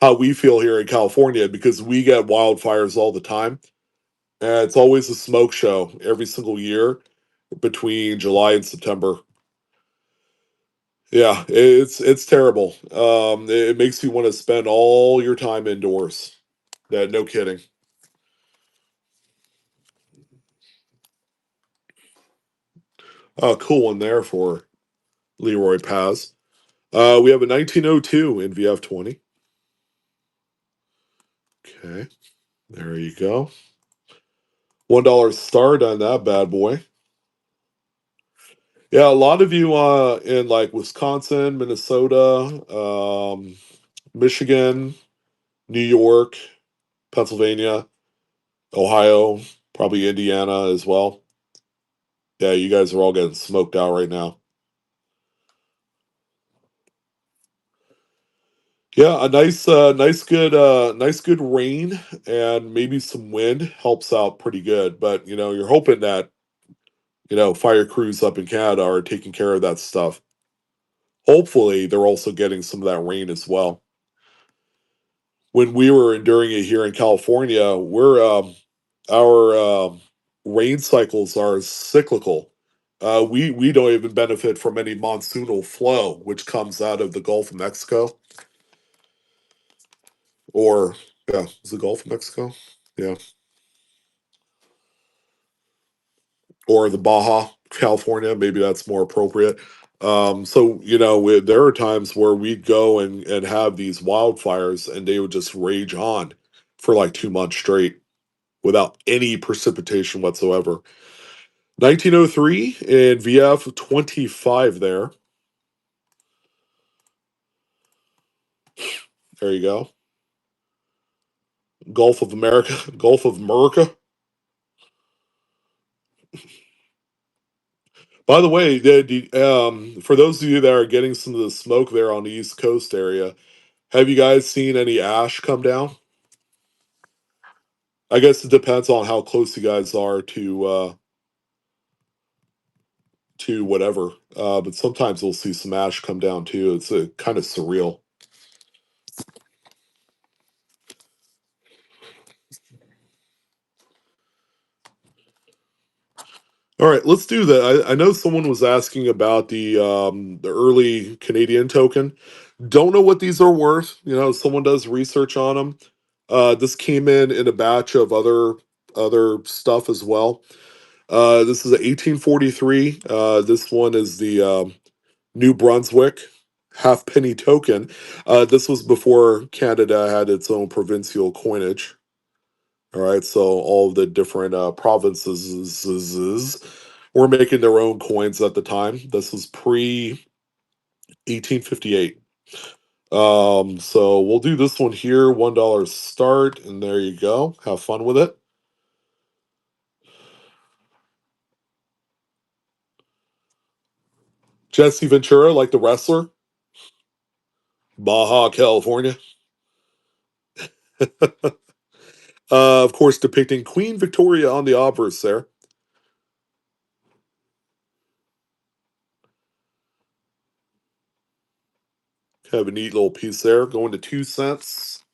how we feel here in California because we get wildfires all the time. And it's always a smoke show every single year between July and September. Yeah, it's terrible. It makes you want to spend all your time indoors. Yeah, no kidding. Cool one there for Leroy Paz. We have a 1902 in VF20. Okay, there you go. $1 start on that bad boy. Yeah, a lot of you in like Wisconsin, Minnesota, Michigan, New York, Pennsylvania, Ohio, probably Indiana as well. Yeah, you guys are all getting smoked out right now. Yeah, a nice good rain and maybe some wind helps out pretty good. But you're hoping that fire crews up in Canada are taking care of that stuff. Hopefully, they're also getting some of that rain as well. When we were enduring it here in California, our rain cycles are cyclical. We don't even benefit from any monsoonal flow, which comes out of the Gulf of Mexico, or yeah, is the Gulf of Mexico? Yeah, or the Baja California. Maybe that's more appropriate. So there are times where we'd go and have these wildfires, and they would just rage on for like 2 months straight without any precipitation whatsoever. 1903 and VF 25 there. There you go. Gulf of America. Gulf of America. By the way, for those of you that are getting some of the smoke there on the East Coast area, have you guys seen any ash come down? I guess it depends on how close you guys are to whatever. But sometimes we'll see some ash come down too. It's kind of surreal. All right, let's do that. I know someone was asking about the early Canadian token. Don't know what these are worth. Someone does research on them. This came in a batch of other stuff as well. This is a 1843. This one is the New Brunswick half penny token. This was before Canada had its own provincial coinage. All right, so all of the different provinces were making their own coins at the time. This was pre 1858. So we'll do this one here, $1 start, and there you go. Have fun with it. Jesse Ventura, like the wrestler, Baja, California. Of course, depicting Queen Victoria on the obverse there. Have a neat little piece there, going to 2 cents.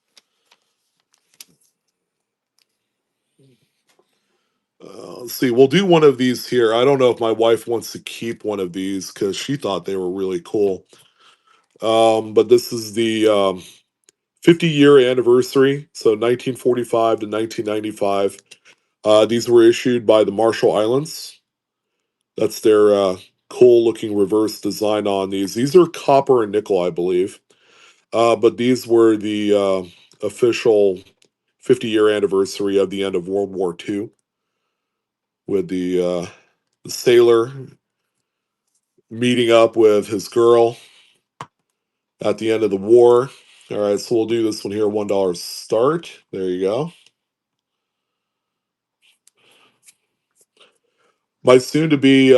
Let's see. We'll do one of these here. I don't know if my wife wants to keep one of these because she thought they were really cool. But this is the 50-year anniversary, so 1945 to 1995. These were issued by the Marshall Islands. That's their cool-looking reverse design on these. These are copper and nickel, I believe. But these were the official 50-year anniversary of the end of World War II, with the sailor meeting up with his girl at the end of the war. All right, so we'll do this one here, $1 start. There you go. My soon-to-be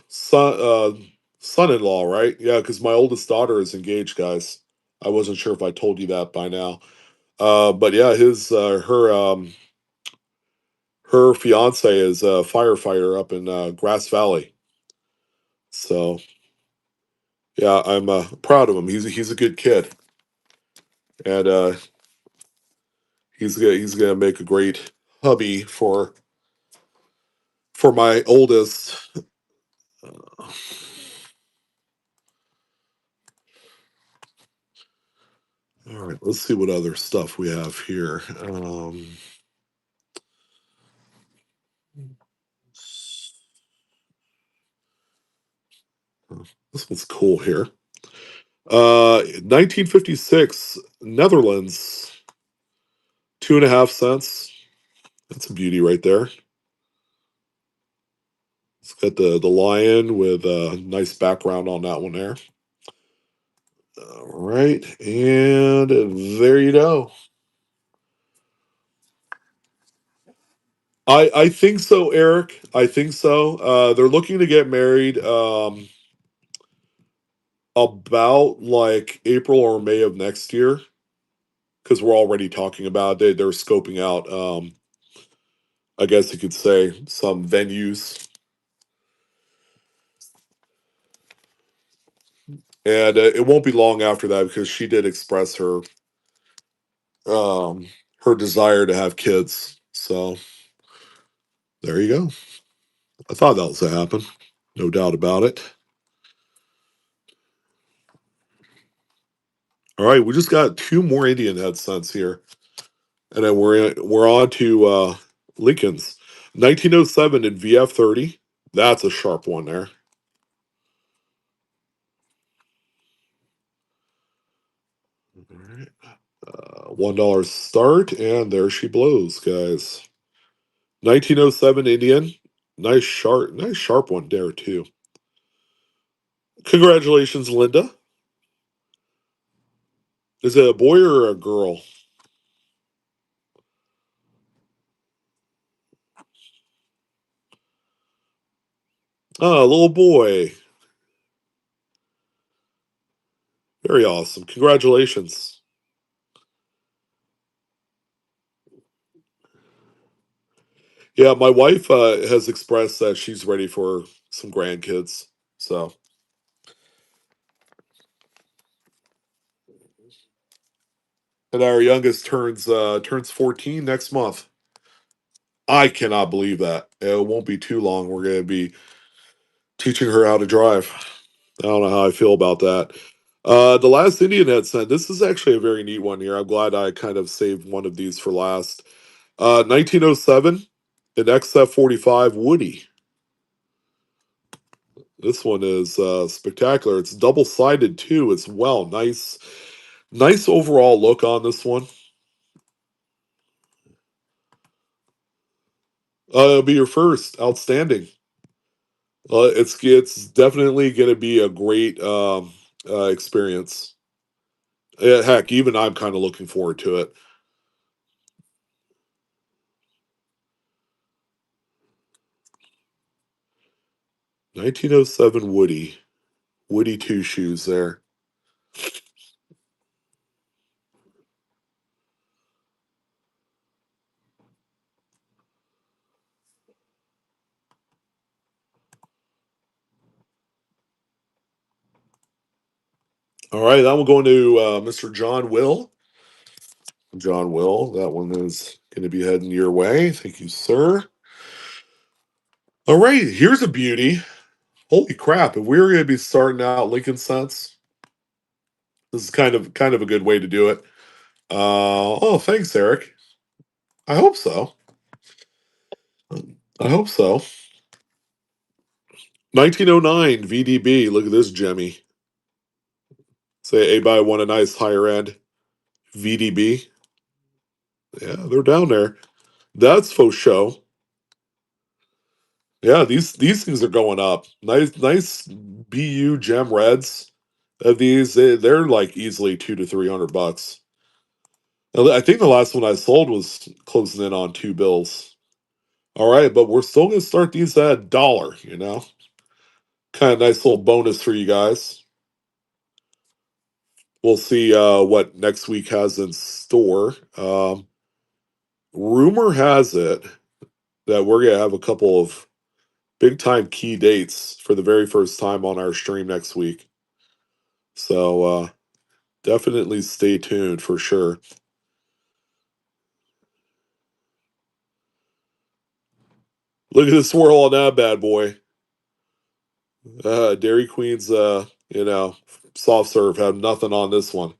son-in-law, right? Yeah, because my oldest daughter is engaged, guys. I wasn't sure if I told you that by now. But yeah, his her fiance is a firefighter up in Grass Valley. So yeah, I'm proud of him. He's a good kid, and he's gonna make a great hubby for my oldest. All right, let's see what other stuff we have here. This one's cool here. 1956, Netherlands, 2.5 cents. That's a beauty right there. It's got the lion with a nice background on that one there. All right, and there you go. I think so, Eric. I think so. They're looking to get married about like April or May of next year because we're already talking about it. They're scoping out, I guess you could say, some venues, and it won't be long after that because she did express um, her desire to have kids. So there you go. I thought that was to happen, no doubt about it. All right, we just got two more Indian head cents here, and then we're on to Lincoln's 1907 in VF30. That's a sharp one there. All right. $1 start, and there she blows, guys. 1907 Indian. Nice sharp one there, too. Congratulations, Linda. Is it a boy or a girl? Oh, a little boy. Very awesome. Congratulations. Yeah, my wife has expressed that she's ready for some grandkids. So, and our youngest turns 14 next month. I cannot believe that. It won't be too long. We're going to be teaching her how to drive. I don't know how I feel about that. The last Indian head sent. This is actually a very neat one here. I'm glad I kind of saved one of these for last. 1907, an XF45 Woody. This one is spectacular. It's double sided too as well. Nice overall look on this one. It'll be your first. Outstanding. It's definitely going to be a great experience. Yeah, heck, even I'm kind of looking forward to it. 1907 Woody two shoes there. All right, that one going to Mr. John Will. John Will, that one is going to be heading your way. Thank you, sir. All right, here's a beauty. Holy crap! If we were going to be starting out Lincoln Cents, this is kind of a good way to do it. Oh, thanks, Eric. I hope so. I hope so. 1909 VDB. Look at this Jemmy. Say anybody want a nice higher end VDB? Yeah, they're down there. That's faux show. Yeah, these things are going up. Nice BU gem reds of these. They're like easily 200 to 300 bucks. I think the last one I sold was closing in on $2. All right, but we're still gonna start these at $1. Kind of nice little bonus for you guys. We'll see what next week has in store. Rumor has it that we're gonna have a couple of big time key dates for the very first time on our stream next week. So definitely stay tuned for sure. Look at the swirl on that bad boy. Dairy Queen's, soft serve had nothing on this one.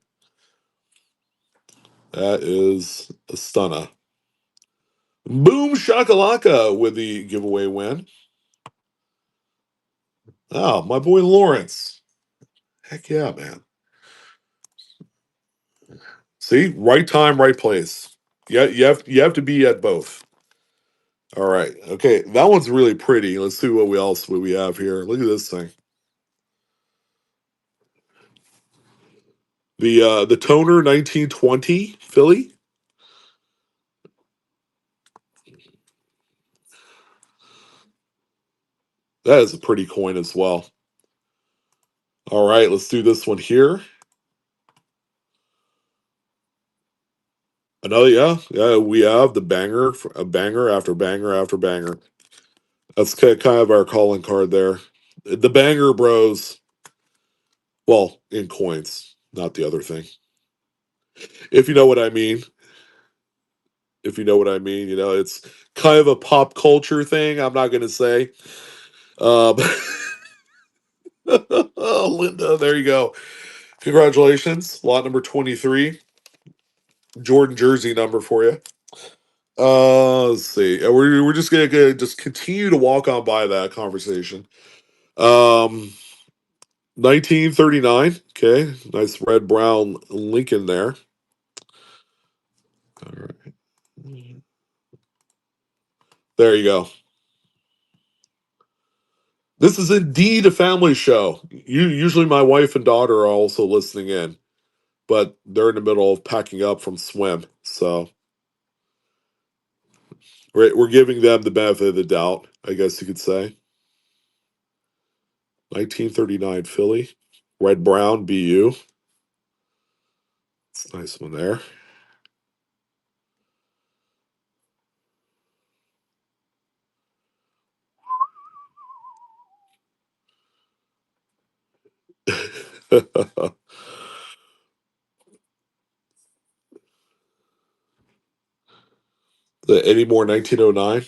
That is a stunner. Boom shakalaka with the giveaway win. Oh, my boy Lawrence. Heck yeah, man. See, right time, right place. Yeah, you have to be at both. All right. Okay, that one's really pretty. Let's see what we have here. Look at this thing. The toner 1920 Philly. That is a pretty coin as well. All right, let's do this one here. Another, yeah, we have the banger, a banger after banger after banger. That's kind of our calling card there. The banger bros. Well, in coins, not the other thing. If you know what I mean. If you know what I mean, it's kind of a pop culture thing. I'm not going to say. Um, oh, Linda, there you go. Congratulations. Lot number 23. Jordan jersey number for you. Let's see. We're just gonna just continue to walk on by that conversation. Um, 1939. Okay, nice red brown Lincoln there. All right, there you go. This is indeed a family show. Usually my wife and daughter are also listening in, but they're in the middle of packing up from swim, so we're giving them the benefit of the doubt, I guess you could say. 1939 Philly, red brown BU. It's a nice one there. Any more 1909?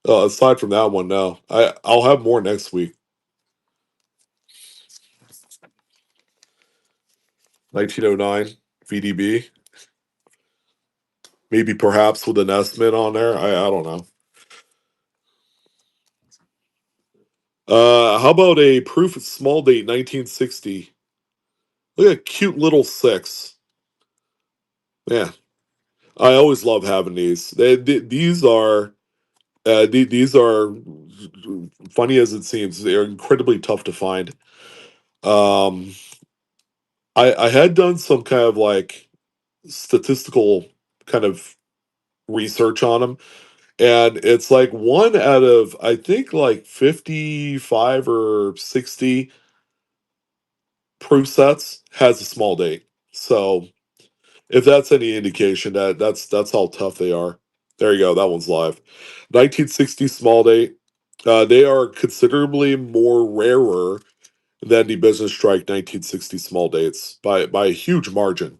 Aside from that one, no. I'll have more next week. 1909 VDB, maybe perhaps with an estimate on there. I don't know. How about a proof of small date 1960? Look at a cute little six. Yeah, I always love having these. These are these are funny as it seems. They are incredibly tough to find. Um, I had done some kind of like statistical kind of research on them, and it's like one out of I think like 55 or 60 proof sets has a small date. So if that's any indication, that's how tough they are. There you go. That one's live. 1960 small date. They are considerably more rarer than the Business Strike 1960 small dates by a huge margin.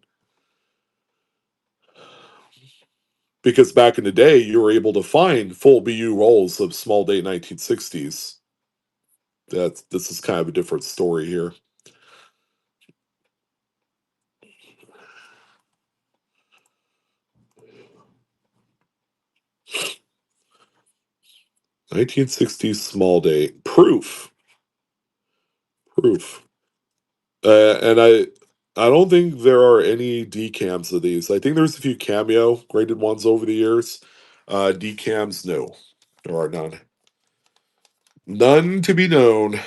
Because back in the day, you were able to find full BU rolls of small date 1960s. This is kind of a different story here. 1960s small date proof. And I don't think there are any decams of these. I think there's a few cameo graded ones over the years. Decams, no, there are none. None to be known.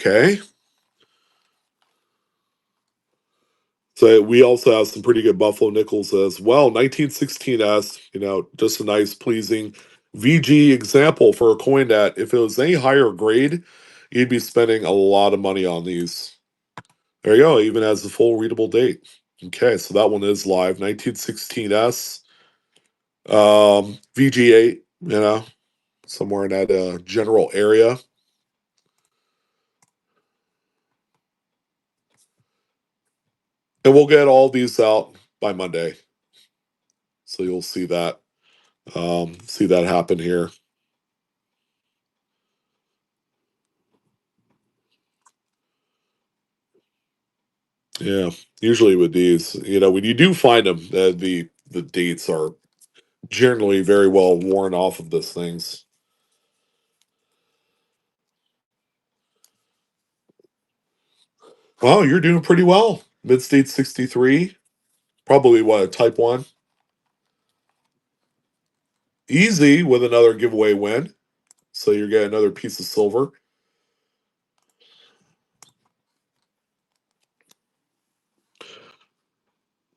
Okay. So we also have some pretty good Buffalo Nickels as well. 1916S, just a nice, pleasing VG example for a coin that if it was any higher grade, you'd be spending a lot of money on these. There you go, even has the full readable date. Okay, so that one is live. 1916S, VG8, somewhere in that general area. And we'll get all these out by Monday. So you'll see that happen here. Yeah, usually with these, when you do find them, the dates are generally very well worn off of those things. Wow, you're doing pretty well. Mid-State 63. Probably what, a type 1? Easy with another giveaway win. So you're getting another piece of silver.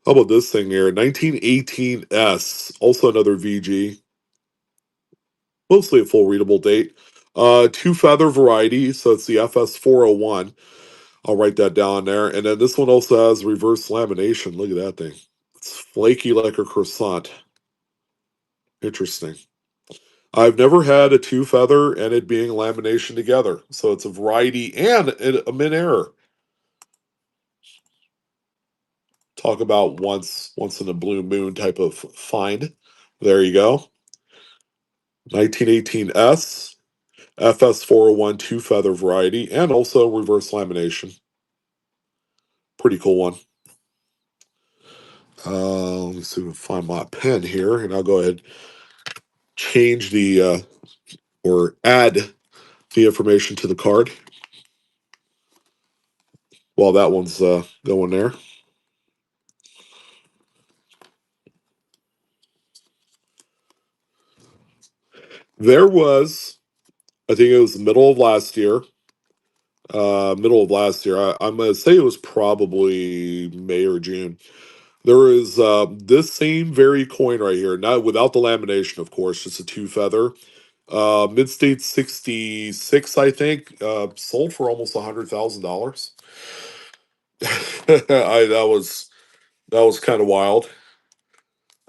How about this thing here? 1918S. Also another VG. Mostly a full readable date. Two feather variety. So it's the FS 401. I'll write that down there. And then this one also has reverse lamination. Look at that thing. It's flaky like a croissant. Interesting. I've never had a two feather and it being lamination together. So it's a variety and a mid error. Talk about once in a blue moon type of find. There you go. 1918S, FS 401 two feather variety, and also reverse lamination. Pretty cool one. Let me see if I can find my pen here, and I'll go ahead change the or add the information to the card while that one's going there. There was, I think it was the middle of last year. I'm gonna say it was probably May or June. There is this same very coin right here, not without the lamination, of course, just a two feather. Mid-State 66, I think, sold for almost $100,000. I that was kind of wild.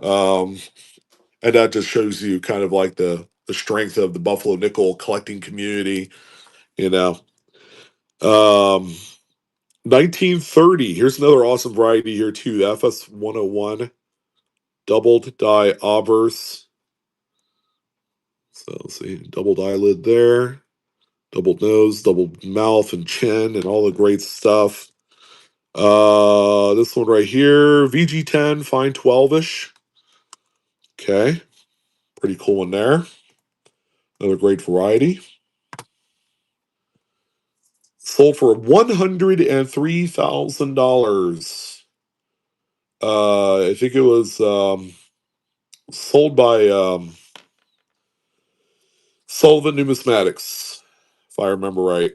Um, and that just shows you kind of like the strength of the Buffalo nickel collecting community, you know. Um, 1930. Here's another awesome variety here too. The FS 101 doubled die obverse. So let's see, doubled eyelid there, double nose, double mouth and chin, and all the great stuff. This one right here, VG10, fine 12ish. Okay, pretty cool one there. Another great variety. Sold for $103,000. I think it was sold by Sullivan Numismatics, if I remember right.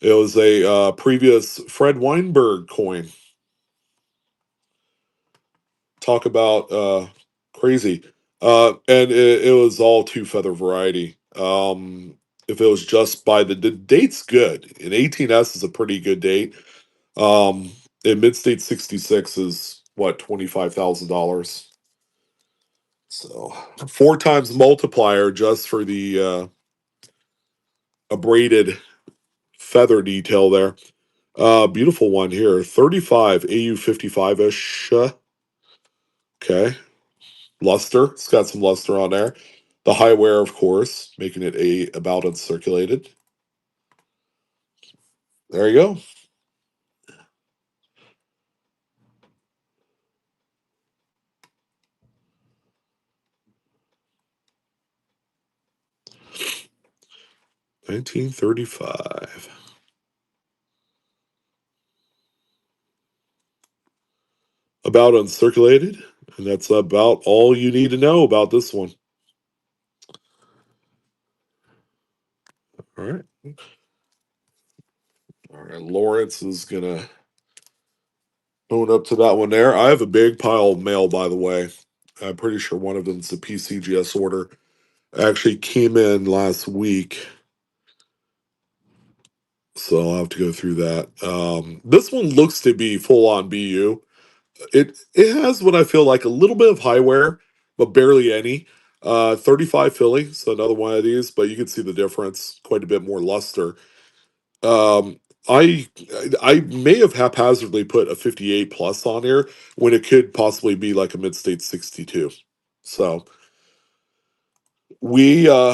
It was a previous Fred Weinberg coin. Talk about crazy. And it was all two feather variety. If it was just by the date's good. An 18S is a pretty good date. Um, and Mid-State 66 is what, $25,000. So four times multiplier just for the abraded feather detail there. Beautiful one here. 35 AU 55ish. Okay. Luster. It's got some luster on there. The high wear, of course, making it a about uncirculated. There you go. $1935. About uncirculated. And that's about all you need to know about this one. All right. All right. Lawrence is going to own up to that one there. I have a big pile of mail, by the way. I'm pretty sure one of them is a PCGS order. Actually came in last week. So I'll have to go through that. This one looks to be full on BU. It has what I feel like a little bit of high wear, but barely any. 35 Philly, so another one of these, but you can see the difference. Quite a bit more luster. Um, I I may have haphazardly put a 58 plus on here when it could possibly be like a mid-state 62. So we're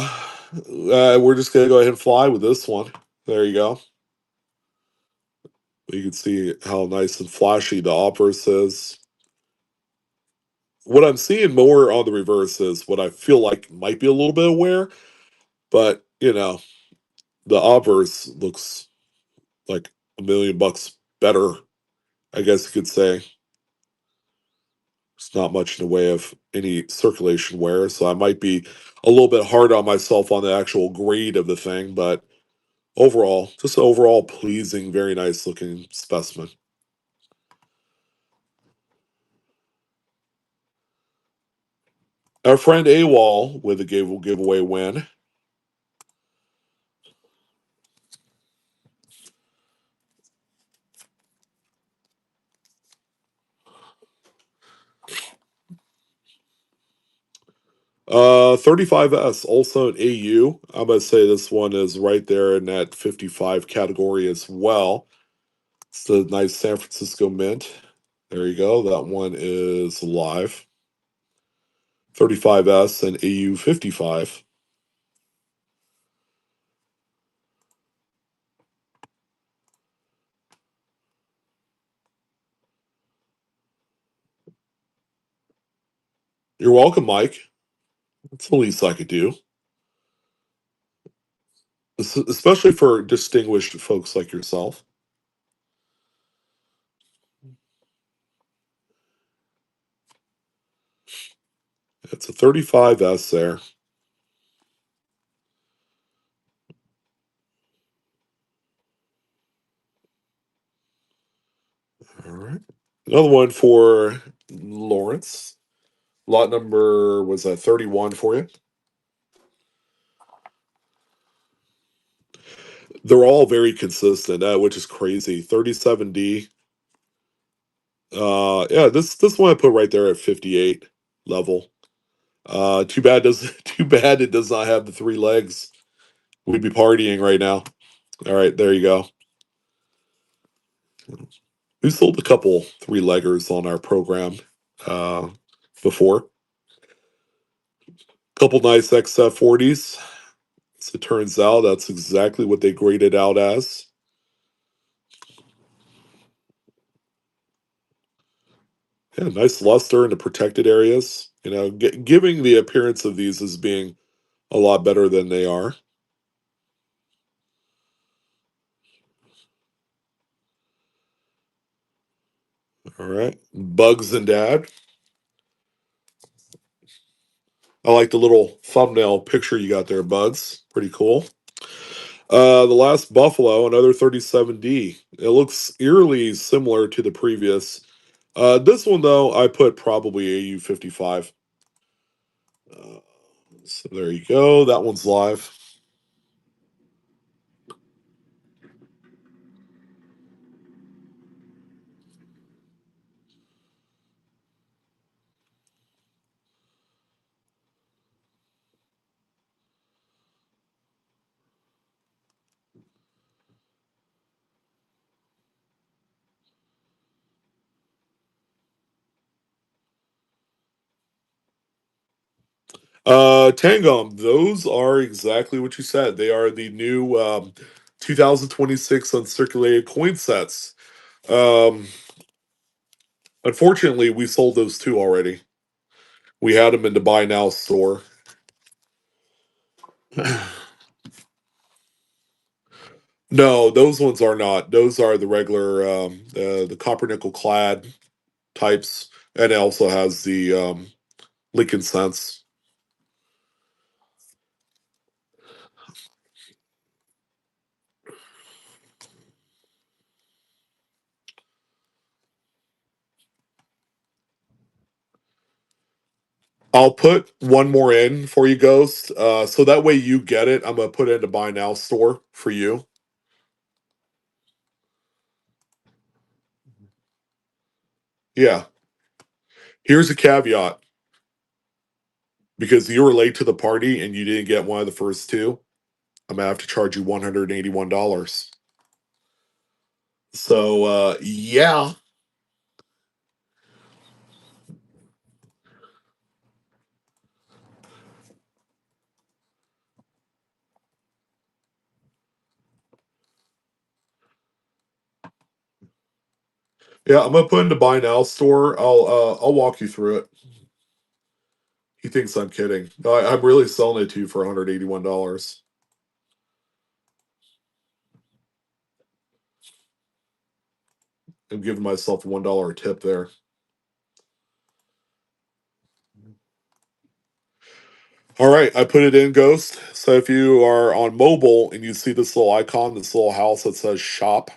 just gonna go ahead and fly with this one. There you go. You can see how nice and flashy the obverse is. What I'm seeing more on the reverse is what I feel like might be a little bit of wear, but the obverse looks like $1 million better, I guess you could say. It's not much in the way of any circulation wear, so I might be a little bit hard on myself on the actual grade of the thing, but overall, just an overall pleasing, very nice looking specimen. Our friend AWOL with a giveaway win. Uh, 35S, also an AU. I'm gonna say this one is right there in that 55 category as well. It's the nice San Francisco Mint. There you go. That one is live. 35S and AU 55. You're welcome, Mike. That's the least I could do, especially for distinguished folks like yourself. It's a 35S there. All right. Another one for Lawrence. Lot number was a 31 for you. They're all very consistent, which is crazy. 37D. Yeah, this one I put right there at 58 level. Too bad does too bad it does not have the three legs. We'd be partying right now. All right, there you go. We sold a couple three leggers on our program uh, before. Couple nice XF40s. As it turns out, that's exactly what they graded out as. Yeah, nice luster in the protected areas. You know, giving the appearance of these as being a lot better than they are. All right, Bugs and Dad. I like the little thumbnail picture you got there, Bugs. Pretty cool. The last Buffalo, another 37D. It looks eerily similar to the previous. This one though, I put probably AU 55. Uh, so there you go. That one's live. Tangom, those are exactly what you said. They are the new 2026 uncirculated coin sets. Um, Unfortunately, we sold those two already. We had them in the buy now store. No, those ones are not. Those are the regular, the copper nickel clad types, and it also has the Lincoln Sense. I'll put one more in for you, Ghost. So that way you get it. I'm gonna put it in the buy now store for you. Yeah. Here's a caveat: because you were late to the party and you didn't get one of the first two, I'm gonna have to charge you $181. So yeah, yeah, I'm gonna put in the buy now store. I'll walk you through it. He thinks I'm kidding. No, I'm really selling it to you for $181. I'm giving myself a $1 tip there. All right, I put it in Ghost. So if you are on mobile and you see this little icon, this little house that says shop,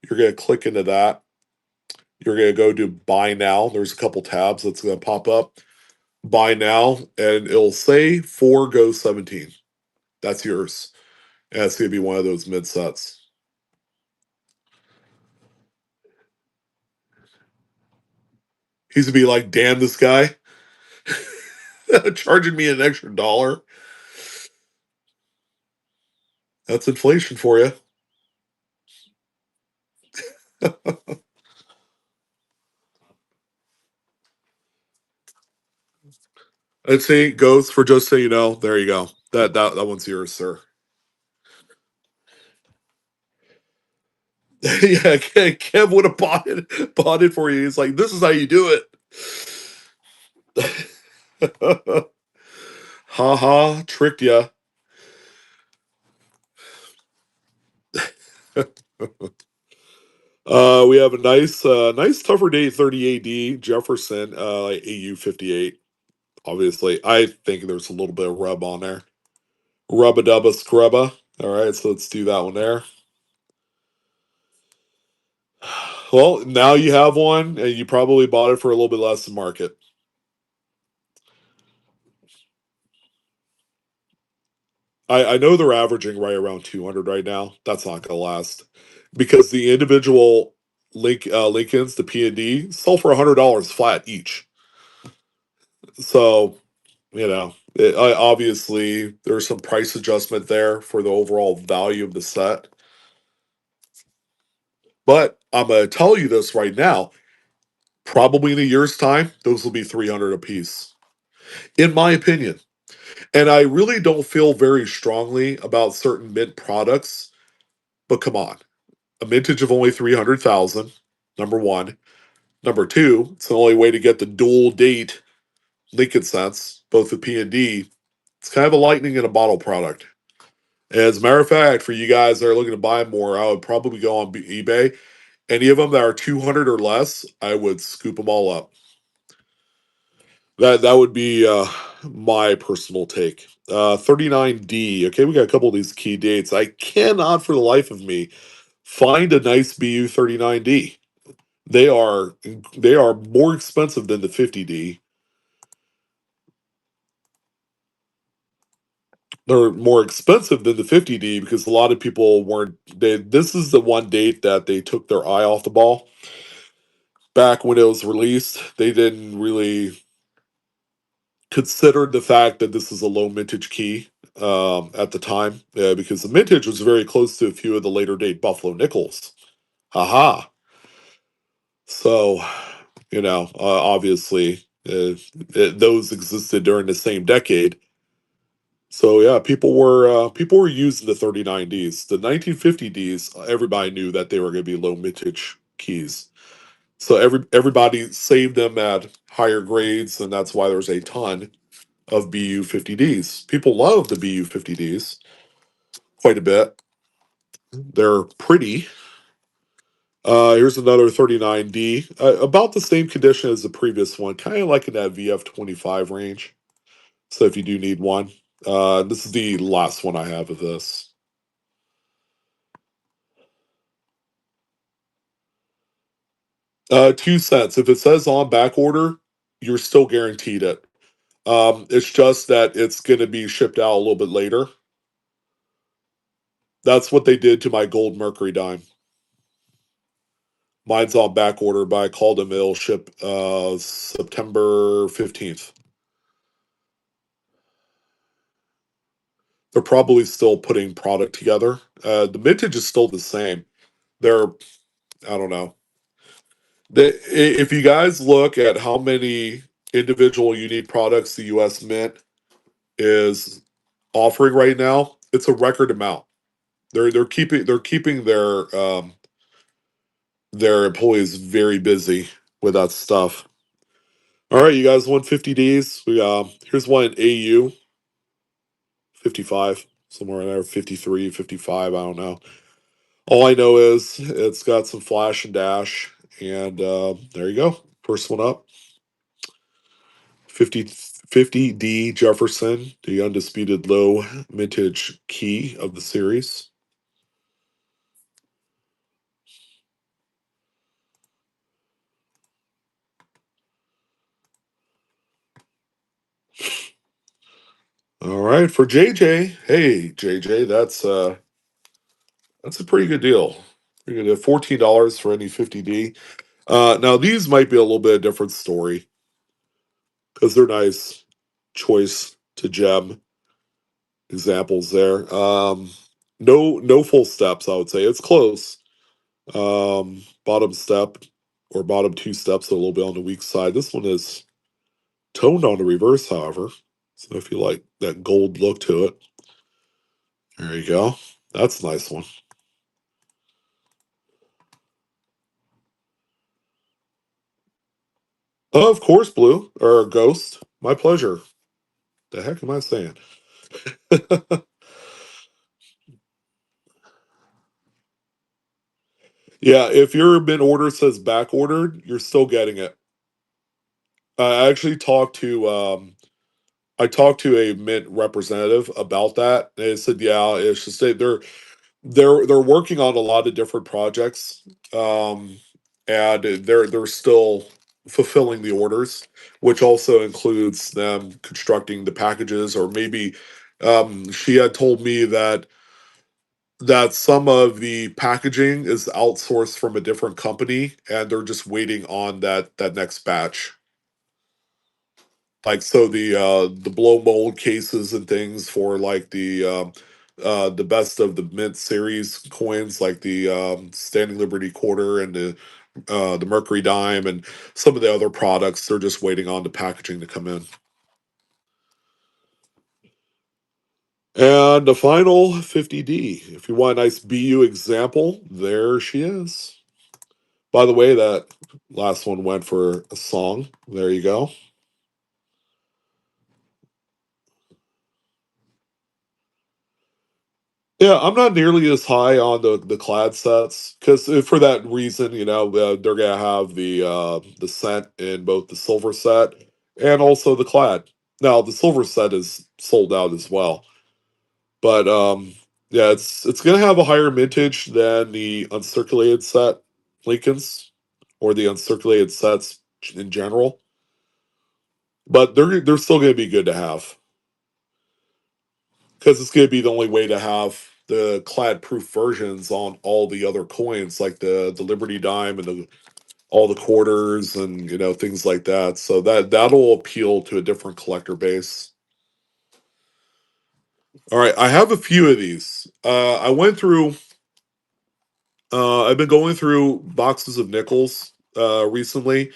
you're going to click into that. You're going to go to buy now. There's a couple tabs that's going to pop up. Buy now, and it'll say for Ghost 17. That's yours. And it's going to be one of those mid sets. He's going to be like, damn, this guy charging me an extra dollar. That's inflation for you. I'd say Ghost for just so you know. There you go. That one's yours, sir. Yeah, Kev would have bought it for you. He's like, this is how you do it. Ha ha, tricked ya. We have a nice tougher date 30 AD Jefferson, AU 58. Obviously, I think there's a little bit of rub on there. Rubba dubba scrubba. All right, so let's do that one there. Well, now you have one, and you probably bought it for a little bit less than market. I know they're averaging right around 200 right now. That's not going to last because the individual Lincolns, the P and D, sell for $100 flat each. So obviously there's some price adjustment there for the overall value of the set. But I'm going to tell you this right now. Probably in a year's time, those will be 300 a piece, in my opinion. And I really don't feel very strongly about certain mint products. But come on, a mintage of only 300,000. Number one. Number two, it's the only way to get the dual date Lincoln cents, both the P and D. It's kind of a lightning in a bottle product. As a matter of fact, for you guys that are looking to buy more, I would probably go on eBay. Any of them that are 200 or less, I would scoop them all up. That would be my personal take. 39D. Okay, we got a couple of these key dates. I cannot, for the life of me, find a nice BU 39D. They are they are more expensive than the 50D. They're more expensive than the 50D because a lot of people weren't. This is the one date that they took their eye off the ball. Back when it was released, they didn't really consider the fact that this is a low mintage key at the time because the mintage was very close to a few of the later date Buffalo Nickels. Haha. So, obviously, those existed during the same decade. So yeah, people were using the 39Ds. The 1950Ds, everybody knew that they were going to be low mintage keys. So everybody saved them at higher grades, and that's why there's a ton of BU 50Ds. People love the BU 50Ds quite a bit. They're pretty. Here's another 39D, about the same condition as the previous one, kind of like in that VF 25 range. So if you do need one, this is the last one I have of this. 2 cents. If it says on back order, you're still guaranteed it. It's just that it's going to be shipped out a little bit later. That's what they did to my gold mercury dime. Mine's on back order, but I called them. It'll ship September 15th. They're probably still putting product together. The mintage is still the same. They're, I don't know. If you guys look at how many individual unique products the U.S. Mint is offering right now, it's a record amount. They're keeping their employees very busy with that stuff. All right, you guys want 50Ds? Here's one AU 55, somewhere in there, 53, 55, I don't know. All I know is it's got some flash and dash, and there you go. First one up, 50D Jefferson, the undisputed low mintage key of the series. All right, for JJ. Hey, JJ, that's a pretty good deal. Pretty good deal. $14 for any 50D. Now these might be a little bit of different story because they're nice choice to gem examples there. No full steps, I would say. It's close. Bottom step or bottom two steps are a little bit on the weak side. This one is toned on the reverse, however. So if you like that gold look to it, there you go. That's a nice one. Oh, of course, Blue or Ghost. My pleasure. The heck am I saying? Yeah, if your mint order says back ordered, you're still getting it. I actually I talked to a mint representative about that. And they said, yeah, it's just they're working on a lot of different projects, um, and they're still fulfilling the orders, which also includes them constructing the packages, or maybe she had told me that some of the packaging is outsourced from a different company, and they're just waiting on that next batch. Like so the blow mold cases and things for like the best of the mint series coins, like the Standing Liberty quarter and the Mercury dime and some of the other products. They're just waiting on the packaging to come in. And the final 50D. If you want a nice BU example, there she is. By the way, that last one went for a song. There you go. Yeah, I'm not nearly as high on the clad sets because for that reason, they're gonna have the scent in both the silver set and also the clad. Now the silver set is sold out as well, but yeah, it's gonna have a higher mintage than the uncirculated set Lincolns or the uncirculated sets in general, but they're still gonna be good to have because it's going to be the only way to have the clad proof versions on all the other coins, like the Liberty dime and all the quarters and things like that. So that'll appeal to a different collector base. All right, I have a few of these. I went through. I've been going through boxes of nickels recently,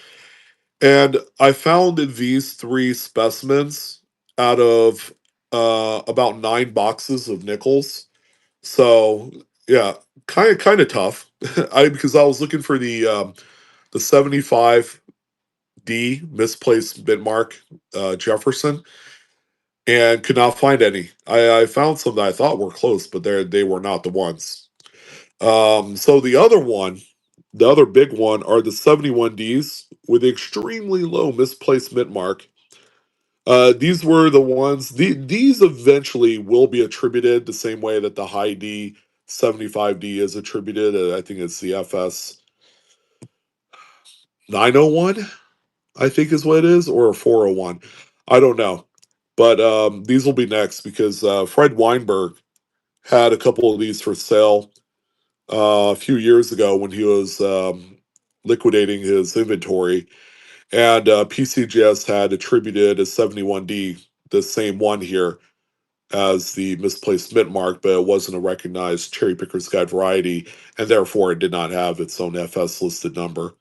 and I found these three specimens out of about 9 boxes of nickels. So yeah, kind of tough. I because I was looking for the 75D misplaced Bitmark Jefferson and could not find any. I found some that I thought were close, but they were not the ones. So the other big one are the 71Ds with extremely low misplaced Bitmark. These were the ones. These eventually will be attributed the same way that the high D 75D is attributed. I think it's the FS 901. I think is what it is, or a 401. I don't know, but these will be next because Fred Weinberg had a couple of these for sale a few years ago when he was liquidating his inventory, and PCGS had attributed a 71D, the same one here, as the misplaced mint mark, but it wasn't a recognized cherry picker's guide variety, and therefore it did not have its own FS listed number.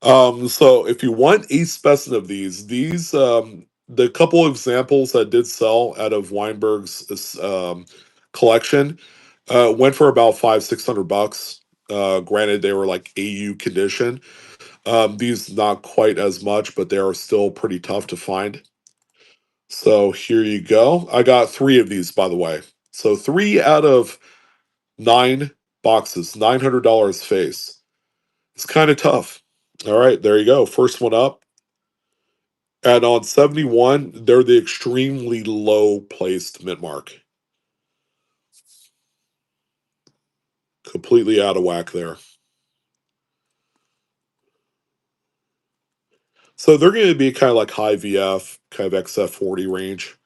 So if you want a specimen of these the couple of examples that did sell out of Weinberg's collection went for about 500-600 bucks. Granted, they were like AU condition. These not quite as much, but they are still pretty tough to find. So here you go. I got three of these, by the way. So 3 out of 9 boxes, $900 face. It's kind of tough. All right, there you go. First one up. And on 71, they're the extremely low placed mint mark. Completely out of whack there. So they're going to be kind of like high VF, kind of XF40 range.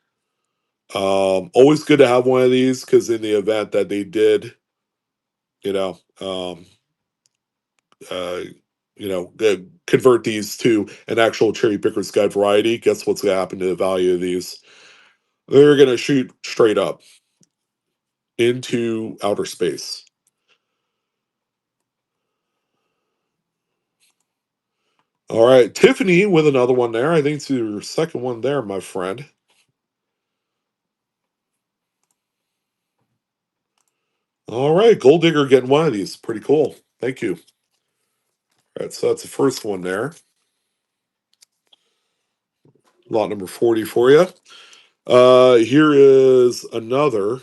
Always good to have one of these because in the event that they did, you know, um, uh, convert these to an actual cherry picker's guide variety, guess what's going to happen to the value of these? They're going to shoot straight up into outer space. All right, Tiffany with another one there. I think it's your second one there, my friend. All right, Gold Digger getting one of these. Pretty cool. Thank you. All right, so that's the first one there. Lot number 40 for you. Here is another.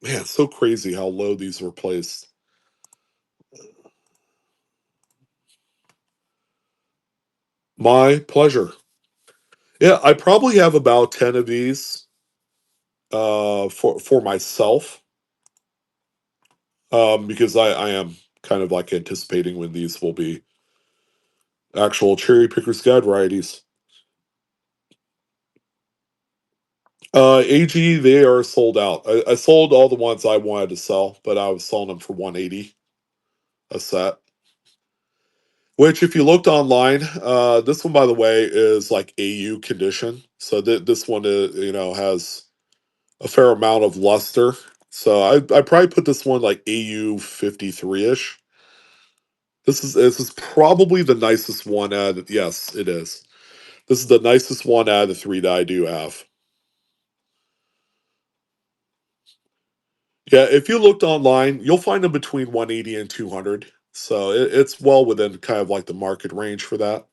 Man, it's so crazy how low these were placed. My pleasure. Yeah, I probably have about 10 of these for myself because I am kind of like anticipating when these will be actual cherry pickers guide varieties. AG, they are sold out. I sold all the ones I wanted to sell, but I was selling them for 180 a set. Which, if you looked online, this one, by the way, is like AU condition. So this one, has a fair amount of luster. So I probably put this one like AU 53 ish. This is probably the nicest one out of, yes, it is. This is the nicest one out of the three that I do have. Yeah, if you looked online, you'll find them between 180 and 200. So it's well within kind of like the market range for that.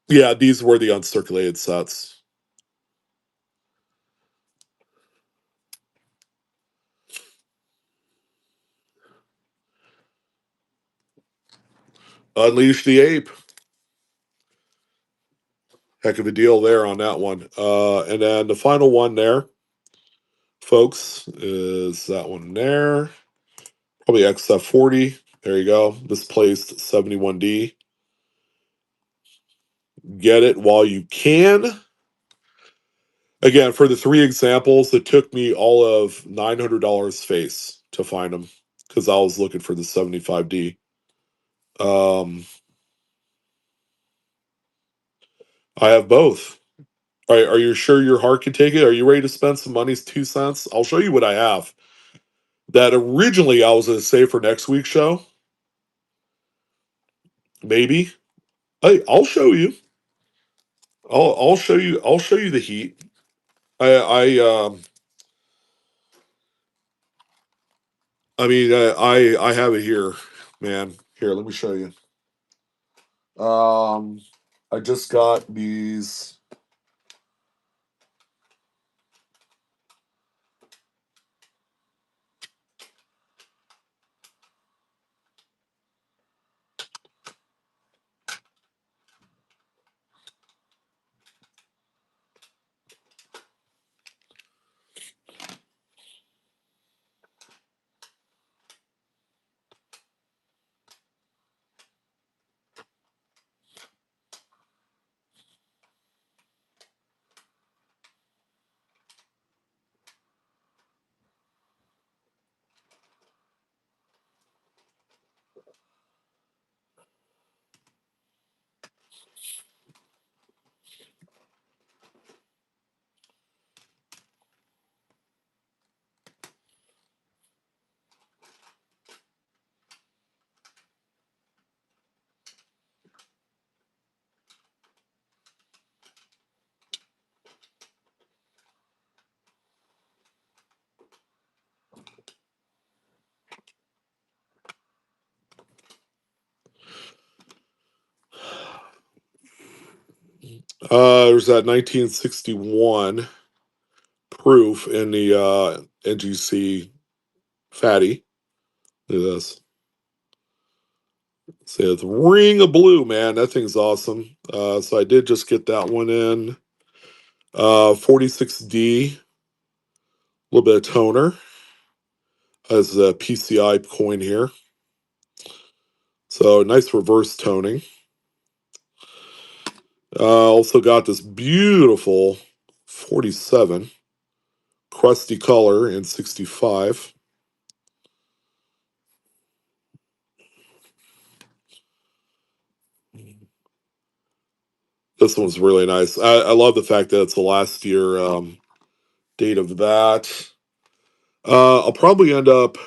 Yeah, these were the uncirculated sets. Unleash the Ape. Heck of a deal there on that one. And then the final one there, folks, is that one there. Probably XF40. There you go. Misplaced 71D. Get it while you can. Again, for the three examples, it took me all of $900 face to find them because I was looking for the 75D. I have both. Are you sure your heart can take it? Are you ready to spend some money's 2 cents? I'll show you what I have. That originally I was going to save for next week's show. Maybe. Hey, I'll show you. I'll show you. I'll show you the heat. I mean, I have it here, man. Here, let me show you. I just got these. There's that 1961 proof in the NGC fatty. Look at this. See, it's Ring of Blue, man. That thing's awesome. So I did just get that one in. 46D, a little bit of toner. As a PCI coin here. So nice reverse toning. Also got this beautiful 47 crusty color in 65. This one's really nice. I love the fact that it's the last year date of that. I'll probably end up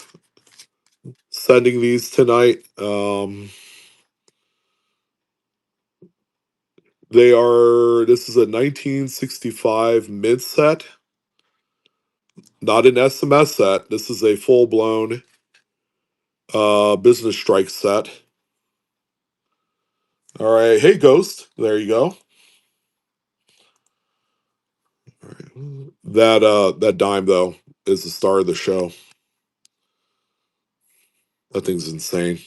sending these tonight. This is a 1965 mid set, not an SMS set. This is a full blown business strike set. All right. Hey, Ghost. There you go. All right. That dime though is the star of the show. That thing's insane.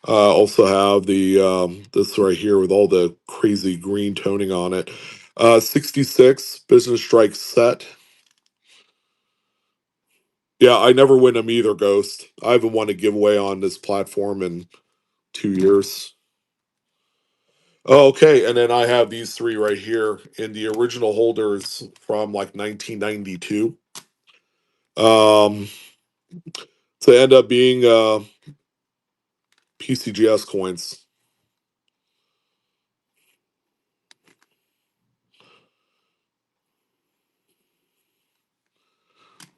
Also have the this right here with all the crazy green toning on it. 66 business strike set. Yeah, I never win them either, Ghost. I haven't won a giveaway on this platform in 2 years. Oh, okay, and then I have these three right here in the original holders from like 1992. Um, to end up being PCGS coins.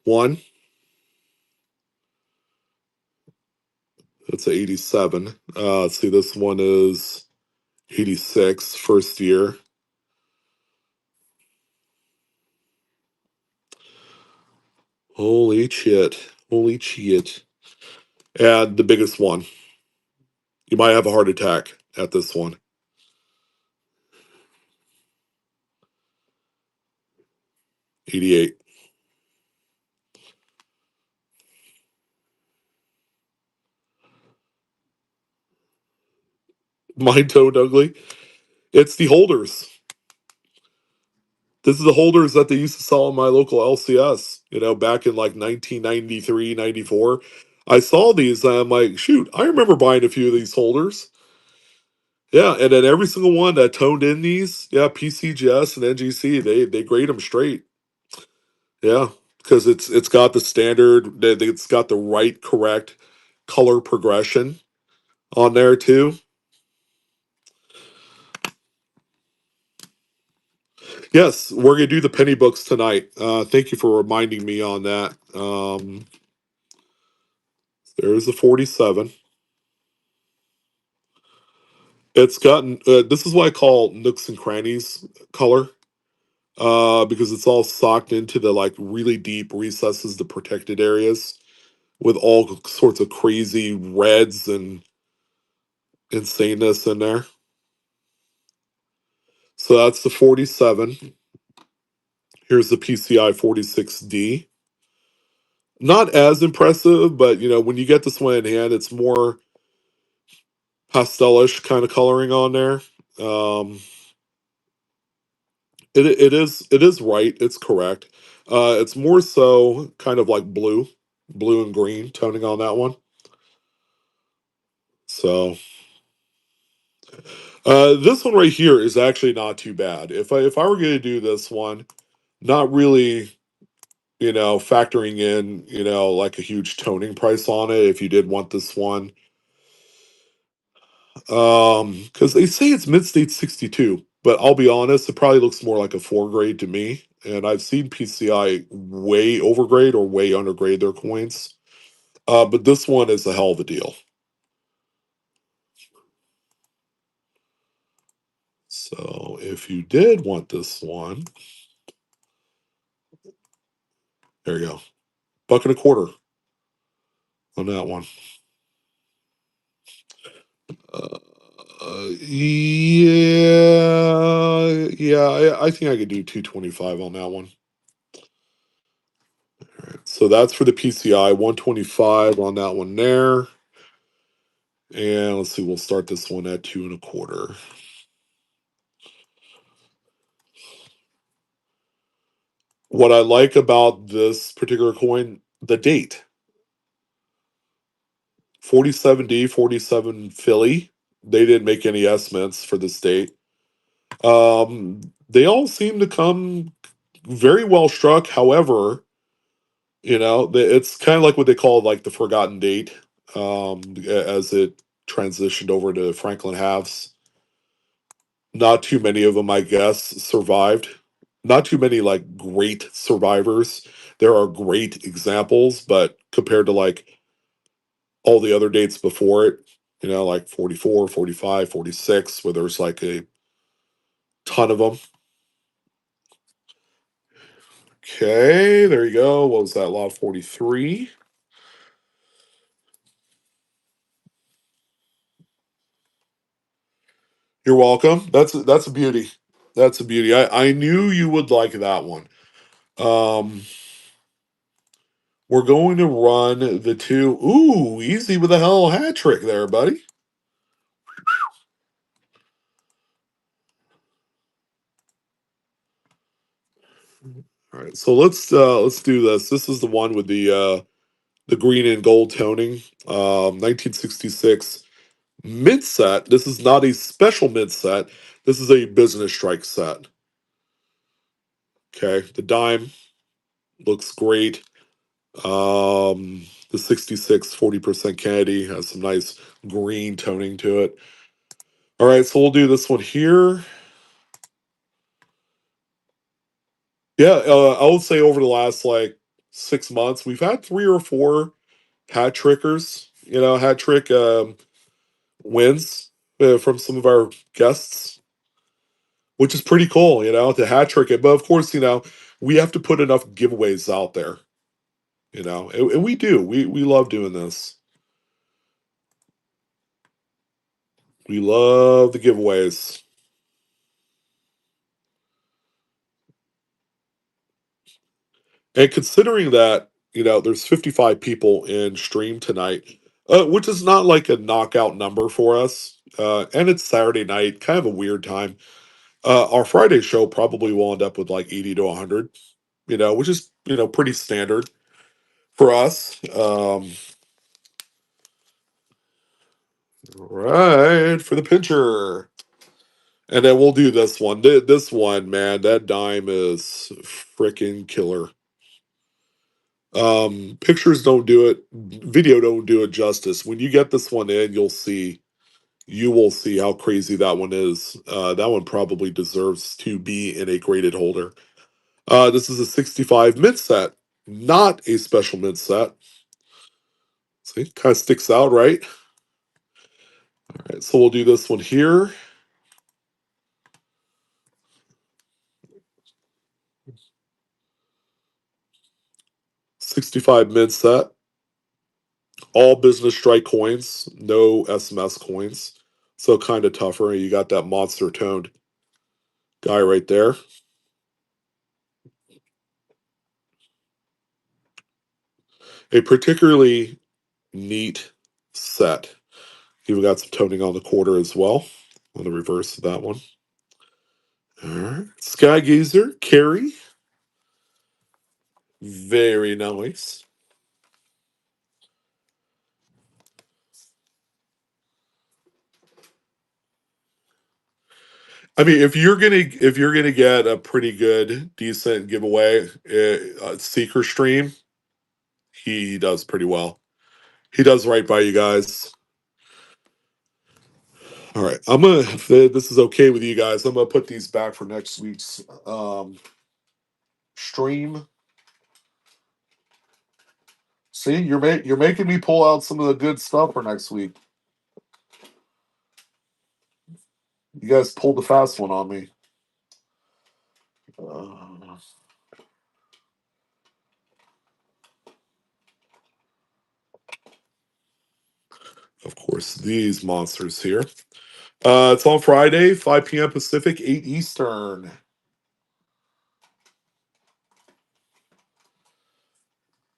One, that's a 87. Let's see, this one is 86, first year. Holy shit. Holy shit. And the biggest one. You might have a heart attack at this one. 88. Mine Toad Ugly. It's the holders. This is the holders that they used to sell in my local LCS, back in like 1993, 94. I saw these and I'm like, shoot, I remember buying a few of these holders. Yeah, and then every single one that toned in these, yeah, PCGS and NGC, they grade them straight. Yeah, because it's got the standard, it's got the right, correct color progression on there too. Yes, we're gonna do the penny books tonight. Thank you for reminding me on that. There's the 47. It's gotten this is what I call nooks and crannies color. Because it's all socked into the like really deep recesses, the protected areas, with all sorts of crazy reds and insaneness in there. So that's the 47. Here's the PCI 46D. Not as impressive, but when you get this one in hand, it's more pastelish kind of coloring on there. Um, it is right. It's correct. It's more so kind of like blue and green toning on that one. So this one right here is actually not too bad. If I were going to do this one, not really, factoring in, like a huge toning price on it. If you did want this one, because they say it's mid state 62, but I'll be honest, it probably looks more like a 4 grade to me. And I've seen PCI way overgrade or way undergrade their coins. But this one is a hell of a deal. So if you did want this one, there you go. Buck and a quarter on that one. Yeah, I think I could do 225 on that one. So that's for the PCI 125 on that one there. And let's see, we'll start this one at 2.25. What I like about this particular coin, the date 47D, 47 Philly. They didn't make any estimates for this date. They all seem to come very well struck. However, it's kind of like what they call like the forgotten date, as it transitioned over to Franklin halves. Not too many of them, I guess, survived. Not too many like great survivors. There are great examples, but compared to like all the other dates before it, like 44, 45, 46, where there's like a ton of them. Okay, there you go. What was that? Lot 43. You're welcome. That's a beauty. That's a beauty. I knew you would like that one. Um, we're going to run the two. Ooh, easy with a hell hat trick there, buddy. All right, so let's do this. This is the one with the green and gold toning. 1966 mid set. This is not a special mid set. This is a business strike set. Okay, the dime looks great. The 66 40% Kennedy has some nice green toning to it. All right, so we'll do this one here. Yeah, I would say over the last like 6 months, we've had 3 or 4 hat trickers. Hat trick wins from some of our guests, which is pretty cool. To hat trick it. But of course, we have to put enough giveaways out there. And we do. We love doing this. We love the giveaways. And considering that, there's 55 people in stream tonight, which is not like a knockout number for us. And it's Saturday night, kind of a weird time. Our Friday show probably will end up with like 80 to 100, which is, pretty standard for us. Right, for the pitcher. And then we'll do this one. This one, man, that dime is freaking killer. Pictures don't do it, video don't do it justice. When you get this one in, you will see how crazy that one is. That one probably deserves to be in a graded holder. This is a 65 mid set, not a special mid set. See, kind of sticks out, right? All right, so we'll do this one here. 65 mid set. All business strike coins, no SMS coins. So kind of tougher. You got that monster toned guy right there. A particularly neat set. You've got some toning on the quarter as well. On the reverse of that one. All right. Skygazer, Carry. Very nice. I mean, if you're gonna get a pretty good, decent giveaway, Seeker stream, he does pretty well. He does right by you guys. All right, if this is okay with you guys, I'm gonna put these back for next week's stream. See, you're making me pull out some of the good stuff for next week. You guys pulled the fast one on me. Uh, of course, these monsters here. It's on Friday, 5 p.m. Pacific, 8 Eastern.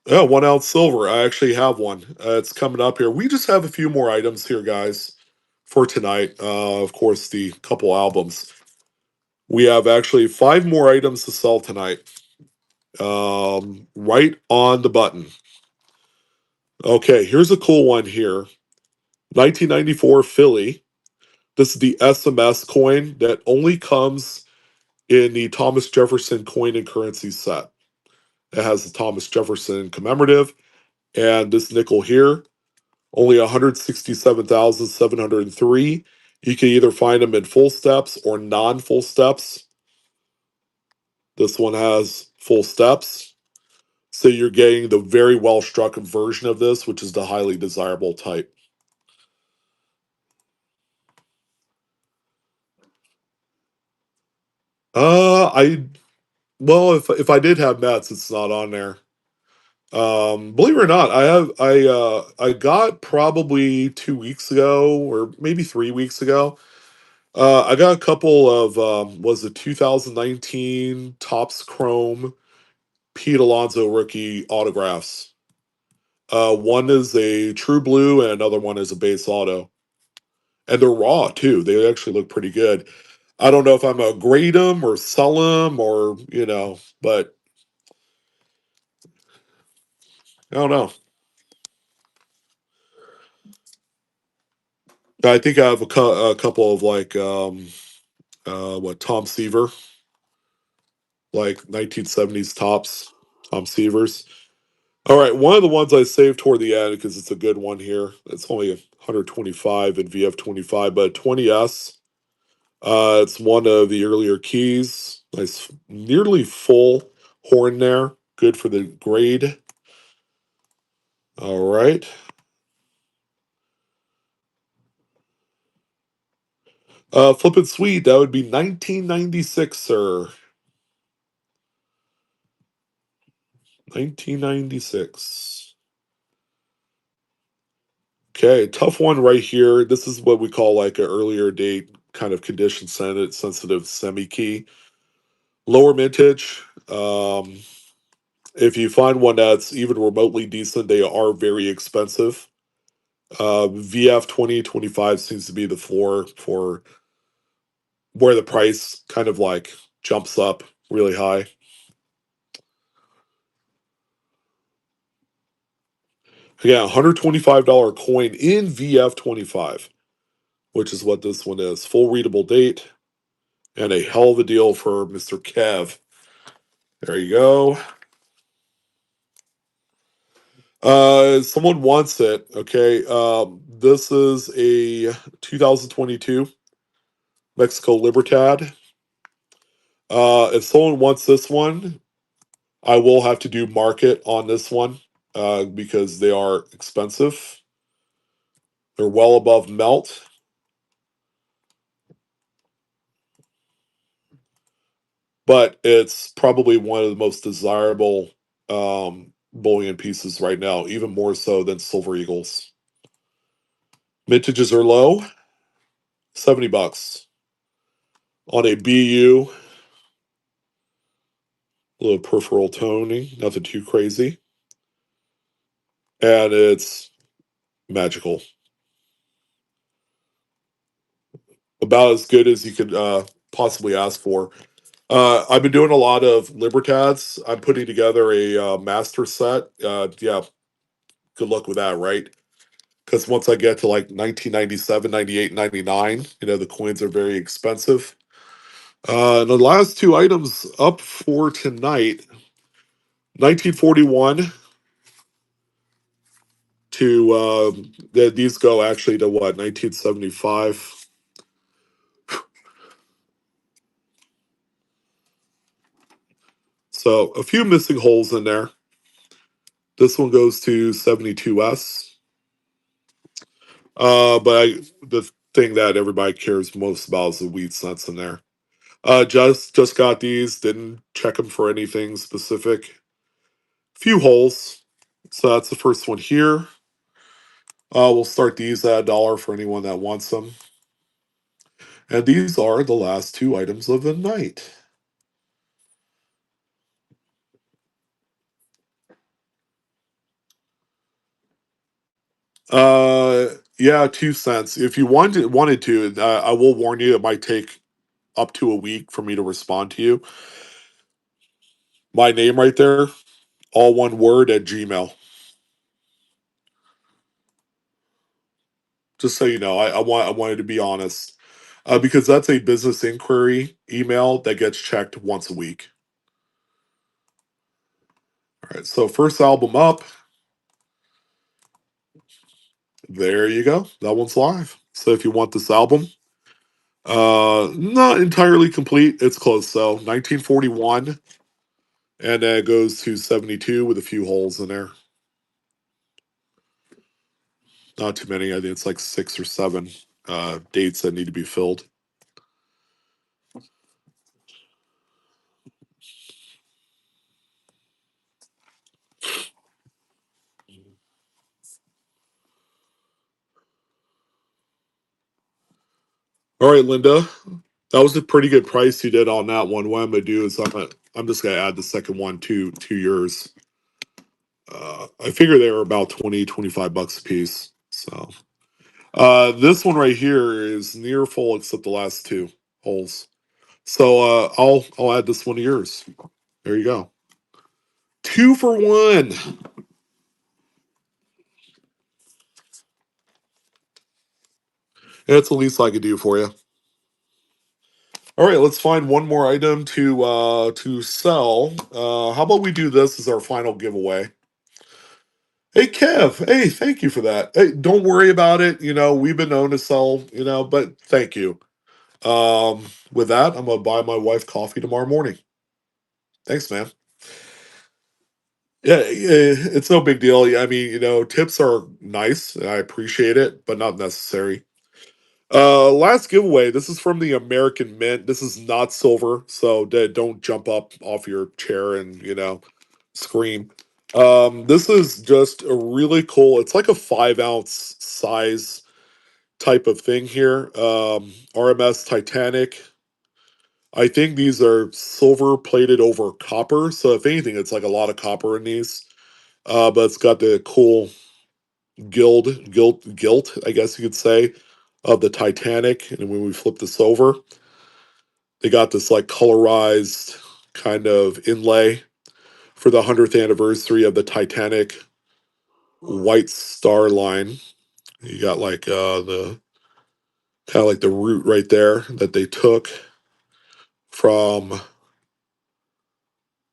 Yeah, 1 ounce silver. I actually have one. It's coming up here. We just have a few more items here, guys, for tonight. Of course, the couple albums. We have actually 5 more items to sell tonight. Right on the button. Okay, here's a cool one here. 1994 Philly. This is the SMS coin that only comes in the Thomas Jefferson coin and currency set. It has the Thomas Jefferson commemorative and this nickel here. Only 167,703. You can either find them in full steps or non full steps. This one has full steps. So you're getting the very well struck version of this, which is the highly desirable type. I well, if I did have Mets, it's not on there. Believe it or not, I got probably 2 weeks ago or maybe 3 weeks ago. I got a couple of was it 2019 Topps Chrome Pete Alonso rookie autographs. One is a true blue and another one is a base auto, and they're raw too. They actually look pretty good. I don't know if I'm gonna grade them or sell them or but I don't know. I think I have a couple of like what Tom Seaver, like 1970s tops Tom Seavers. All right, one of the ones I saved toward the end because it's a good one here. It's only 125 in VF25, but 20S. It's one of the earlier keys. Nice, nearly full horn there. Good for the grade. All right. Flip it sweet. That would be 1996, sir. 1996. Okay, tough one right here. This is what we call like an earlier date kind of condition sensitive semi key. Lower mintage. If you find one that's even remotely decent, they are very expensive. VF 2025 seems to be the floor for where the price kind of like jumps up really high. Again, $125 coin in VF 25, which is what this one is. Full readable date and a hell of a deal for Mr. Kev. There you go. Someone wants it. Okay. This is a 2022 Mexico Libertad. If someone wants this one, I will have to do market on this one because they are expensive. They're well above melt, but it's probably one of the most desirable bullion pieces right now, even more so than Silver Eagles. Mintages are low, $70 on a BU. A little peripheral toning, nothing too crazy, and it's magical. About as good as you could possibly ask for. I've been doing a lot of Libertads. I'm putting together a master set. Yeah, good luck with that, right? Because once I get to like 1997, 98, 99, the coins are very expensive. And the last two items up for tonight, 1941 to, these go actually to what, 1975? So a few missing holes in there. This one goes to 72S. The thing that everybody cares most about is the wheat cents in there. Just got these. Didn't check them for anything specific. Few holes. So that's the first one here. We'll start these at $1 for anyone that wants them. And these are the last two items of the night. Uh, yeah, 2 cents. If you wanted to, I will warn you, it might take up to a week for me to respond to you. My name right there, all one word at Gmail. Just so you know, I wanted to be honest, because that's a business inquiry email that gets checked once a week. All right, so first album up. There you go. That one's live. So if you want this album, not entirely complete. It's close. So 1941, and it goes to 72 with a few holes in there. Not too many. I think it's like 6 or 7 dates that need to be filled. All right, Linda, that was a pretty good price you did on that one. What I'm gonna do is I'm just gonna add the second one to yours. I figure they were about 20, 25 bucks a piece. So this one right here is near full except the last two holes. So I'll add this one to yours. There you go. 2 for 1. That's the least I could do for you. All right, let's find one more item to sell. How about we do this as our final giveaway? Hey Kev, hey, thank you for that. Hey, don't worry about it. You know, we've been known to sell, but thank you. With that, I'm gonna buy my wife coffee tomorrow morning. Thanks, man. Yeah, it's no big deal. I mean, tips are nice, and I appreciate it, but not necessary. Last giveaway. This is from the American Mint. This is not silver, so don't jump up off your chair and scream. This is just a really cool. It's like a 5 ounce size type of thing here. RMS Titanic. I think these are silver plated over copper. So if anything, it's like a lot of copper in these. But it's got the cool gilt, I guess you could say, of the Titanic. And when we flip this over, they got this like colorized kind of inlay for the 100th anniversary of the Titanic White Star Line. You got like the kind of like the route right there that they took from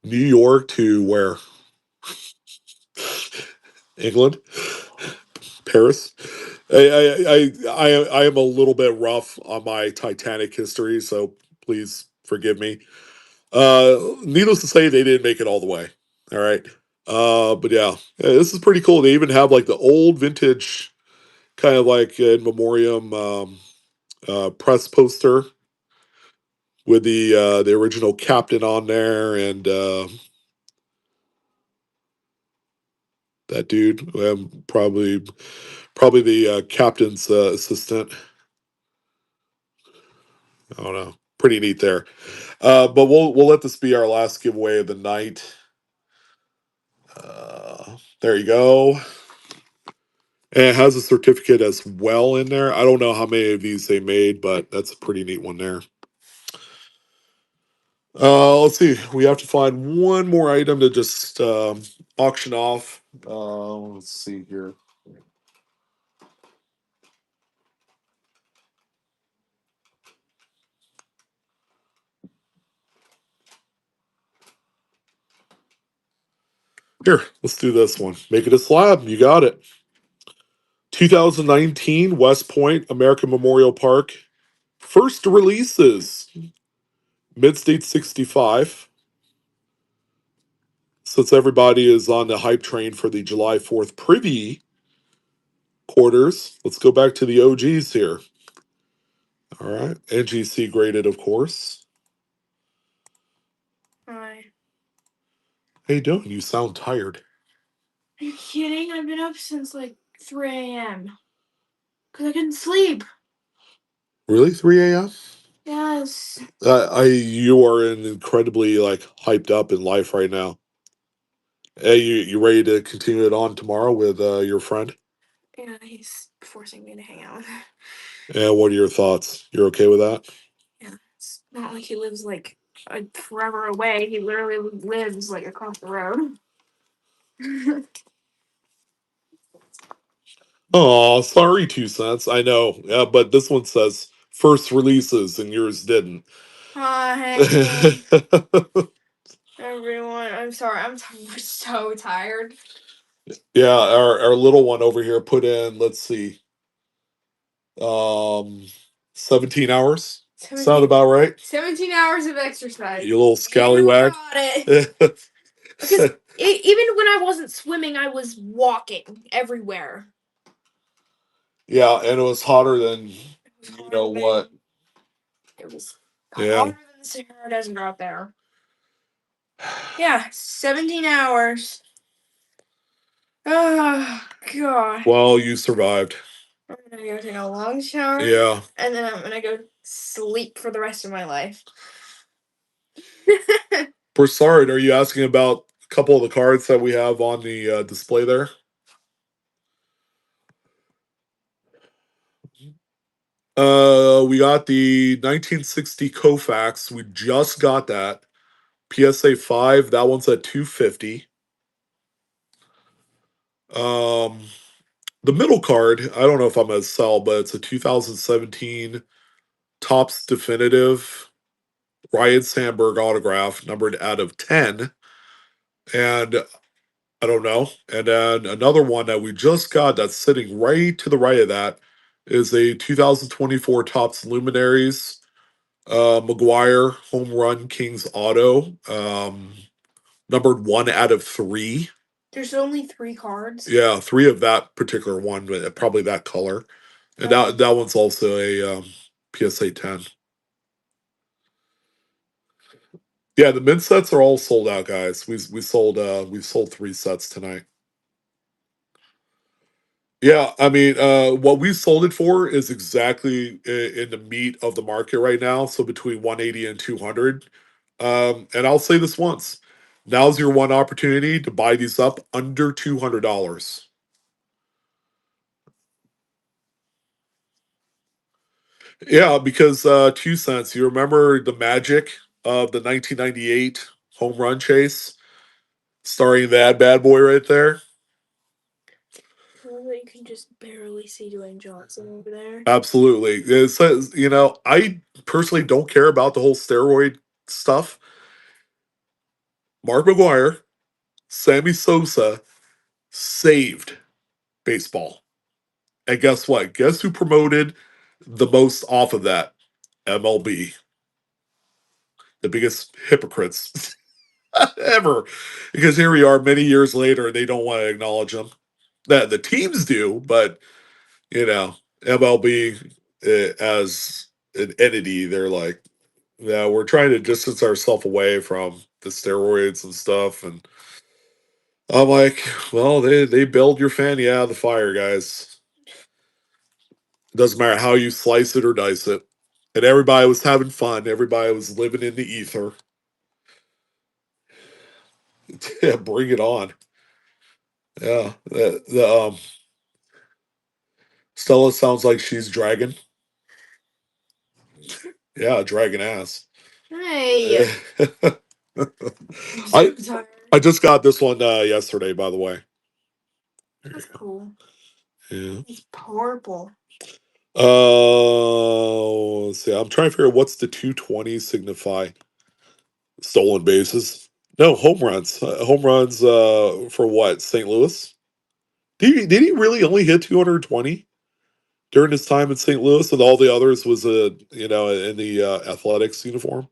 New York to where? England, Paris. I am a little bit rough on my Titanic history, so please forgive me. Needless to say, they didn't make it all the way. All right. But yeah, this is pretty cool. They even have like the old vintage kind of like in memoriam press poster with the original captain on there and that dude, probably the captain's assistant. I don't know. Pretty neat there. But we'll let this be our last giveaway of the night. There you go. And it has a certificate as well in there. I don't know how many of these they made, but that's a pretty neat one there. Let's see. We have to find one more item to just auction off. Let's see here. Here, let's do this one. Make it a slab. You got it. 2019 West Point American Memorial Park. First releases. Mid-State 65. Since everybody is on the hype train for the July 4th privy quarters, let's go back to the OGs here. All right. NGC graded, of course. Hi. How you doing? You sound tired. Are you kidding? I've been up since like 3 a.m. Because I couldn't sleep. Really? 3 a.m.? Yes. You are incredibly like hyped up in life right now. Hey, you ready to continue it on tomorrow with your friend? Yeah, he's forcing me to hang out with him. And what are your thoughts? You're okay with that? Yeah, it's not like he lives like forever away. He literally lives like across the road. Oh, sorry, 2 cents. I know, yeah, but this one says first releases and yours didn't. Hey, everyone. I'm sorry. I'm so tired. Yeah, our little one over here put in, let's see, um 17 hours. Sound 17, about right? 17 hours of exercise. You little You scallywag. got it. Because even when I wasn't swimming, I was walking everywhere. Yeah, and it was hotter than you know what. It was Yeah. hotter than the Sahara Desert out there. Yeah, 17 hours. Oh, God. Well, you survived. I'm gonna go take a long shower. Yeah. And then I'm gonna go sleep for the rest of my life. Broussard, are you asking about a couple of the cards that we have on the display there? We got the 1960 Kofax. We just got that. PSA 5, that one's at 250. Um, the middle card, I don't know if I'm gonna sell, but it's a 2017 Topps Definitive Ryan Sandberg autograph, numbered out of 10. And I don't know. And then another one that we just got that's sitting right to the right of that is a 2024 Topps Luminaries McGuire Home Run Kings Auto, numbered 1 out of 3. There's only 3 cards. Yeah, 3 of that particular one, but probably that color. And that one's also a PSA 10. Yeah, the mint sets are all sold out, guys. We've sold 3 sets tonight. Yeah, I mean, what we sold it for is exactly in the meat of the market right now. So between 180 and 200. And I'll say this once: now's your one opportunity to buy these up under $200. Yeah, because 2 cents. You remember the magic of the 1998 home run chase, starring that bad boy right there. Well, you can just barely see Dwayne Johnson over there. Absolutely. It says, I personally don't care about the whole steroid stuff. Mark McGuire, Sammy Sosa saved baseball. And guess what? Guess who promoted the most off of that? MLB. The biggest hypocrites ever. Because here we are many years later and they don't want to acknowledge them. That the teams do, but MLB as an entity, they're like, yeah, we're trying to distance ourselves away from the steroids and stuff. And I'm like, well, they build your fanny out of the fire, guys. It doesn't matter how you slice it or dice it. And everybody was having fun. Everybody was living in the ether. Yeah, bring it on. Yeah, the Stella sounds like she's dragging. Yeah, dragging ass. Hey. I I just got this one yesterday, by the way. That's cool. Yeah. It's purple. Let's see. I'm trying to figure out what's the 220 signify. Stolen bases. No, home runs. Home runs for what? St. Louis? Did he really only hit 220 during his time in St. Louis, and all the others was in the athletics uniform?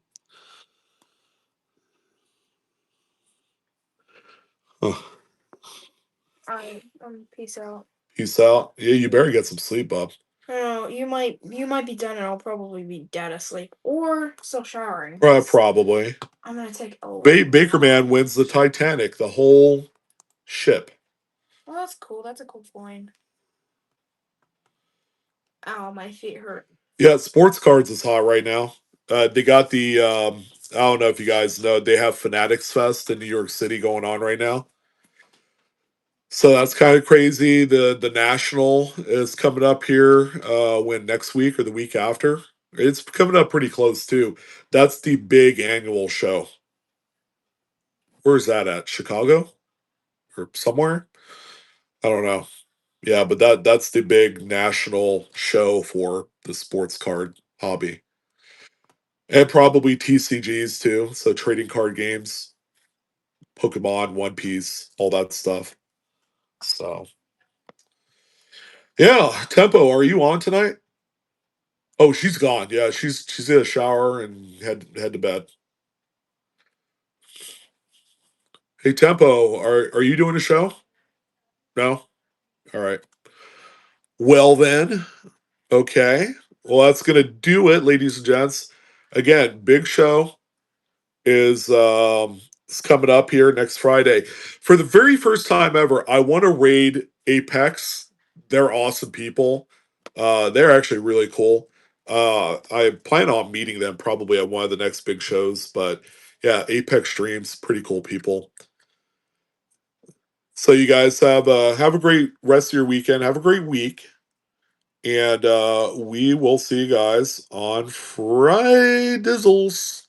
Huh. Peace out. Peace out. Yeah, you better get some sleep, Bob. Oh, you might be done and I'll probably be dead asleep or still showering. Probably. I'm gonna take Baker Man wins the Titanic, the whole ship. Well, that's cool. That's a cool coin. Ow, my feet hurt. Yeah, sports cards is hot right now. They got the I don't know if you guys know, they have Fanatics Fest in New York City going on right now. So that's kind of crazy. The national is coming up here when next week or the week after. It's coming up pretty close too. That's the big annual show. Where's that at? Chicago or somewhere? I don't know. Yeah, but that's the big national show for the sports card hobby. And probably TCGs too. So trading card games, Pokemon, One Piece, all that stuff. So yeah, Tempo, are you on tonight? Oh, she's gone. Yeah, she's in a shower and head to bed. Hey Tempo, are you doing a show? No? All right. Well then, okay. Well, that's gonna do it, ladies and gents. Again, big show is coming up here next Friday. For the very first time ever, I want to raid Apex. They're awesome people. They're actually really cool. I plan on meeting them probably at one of the next big shows, but yeah, Apex streams, pretty cool people. So you guys have a great rest of your weekend. Have a great week. And we will see you guys on Friday Dizzles.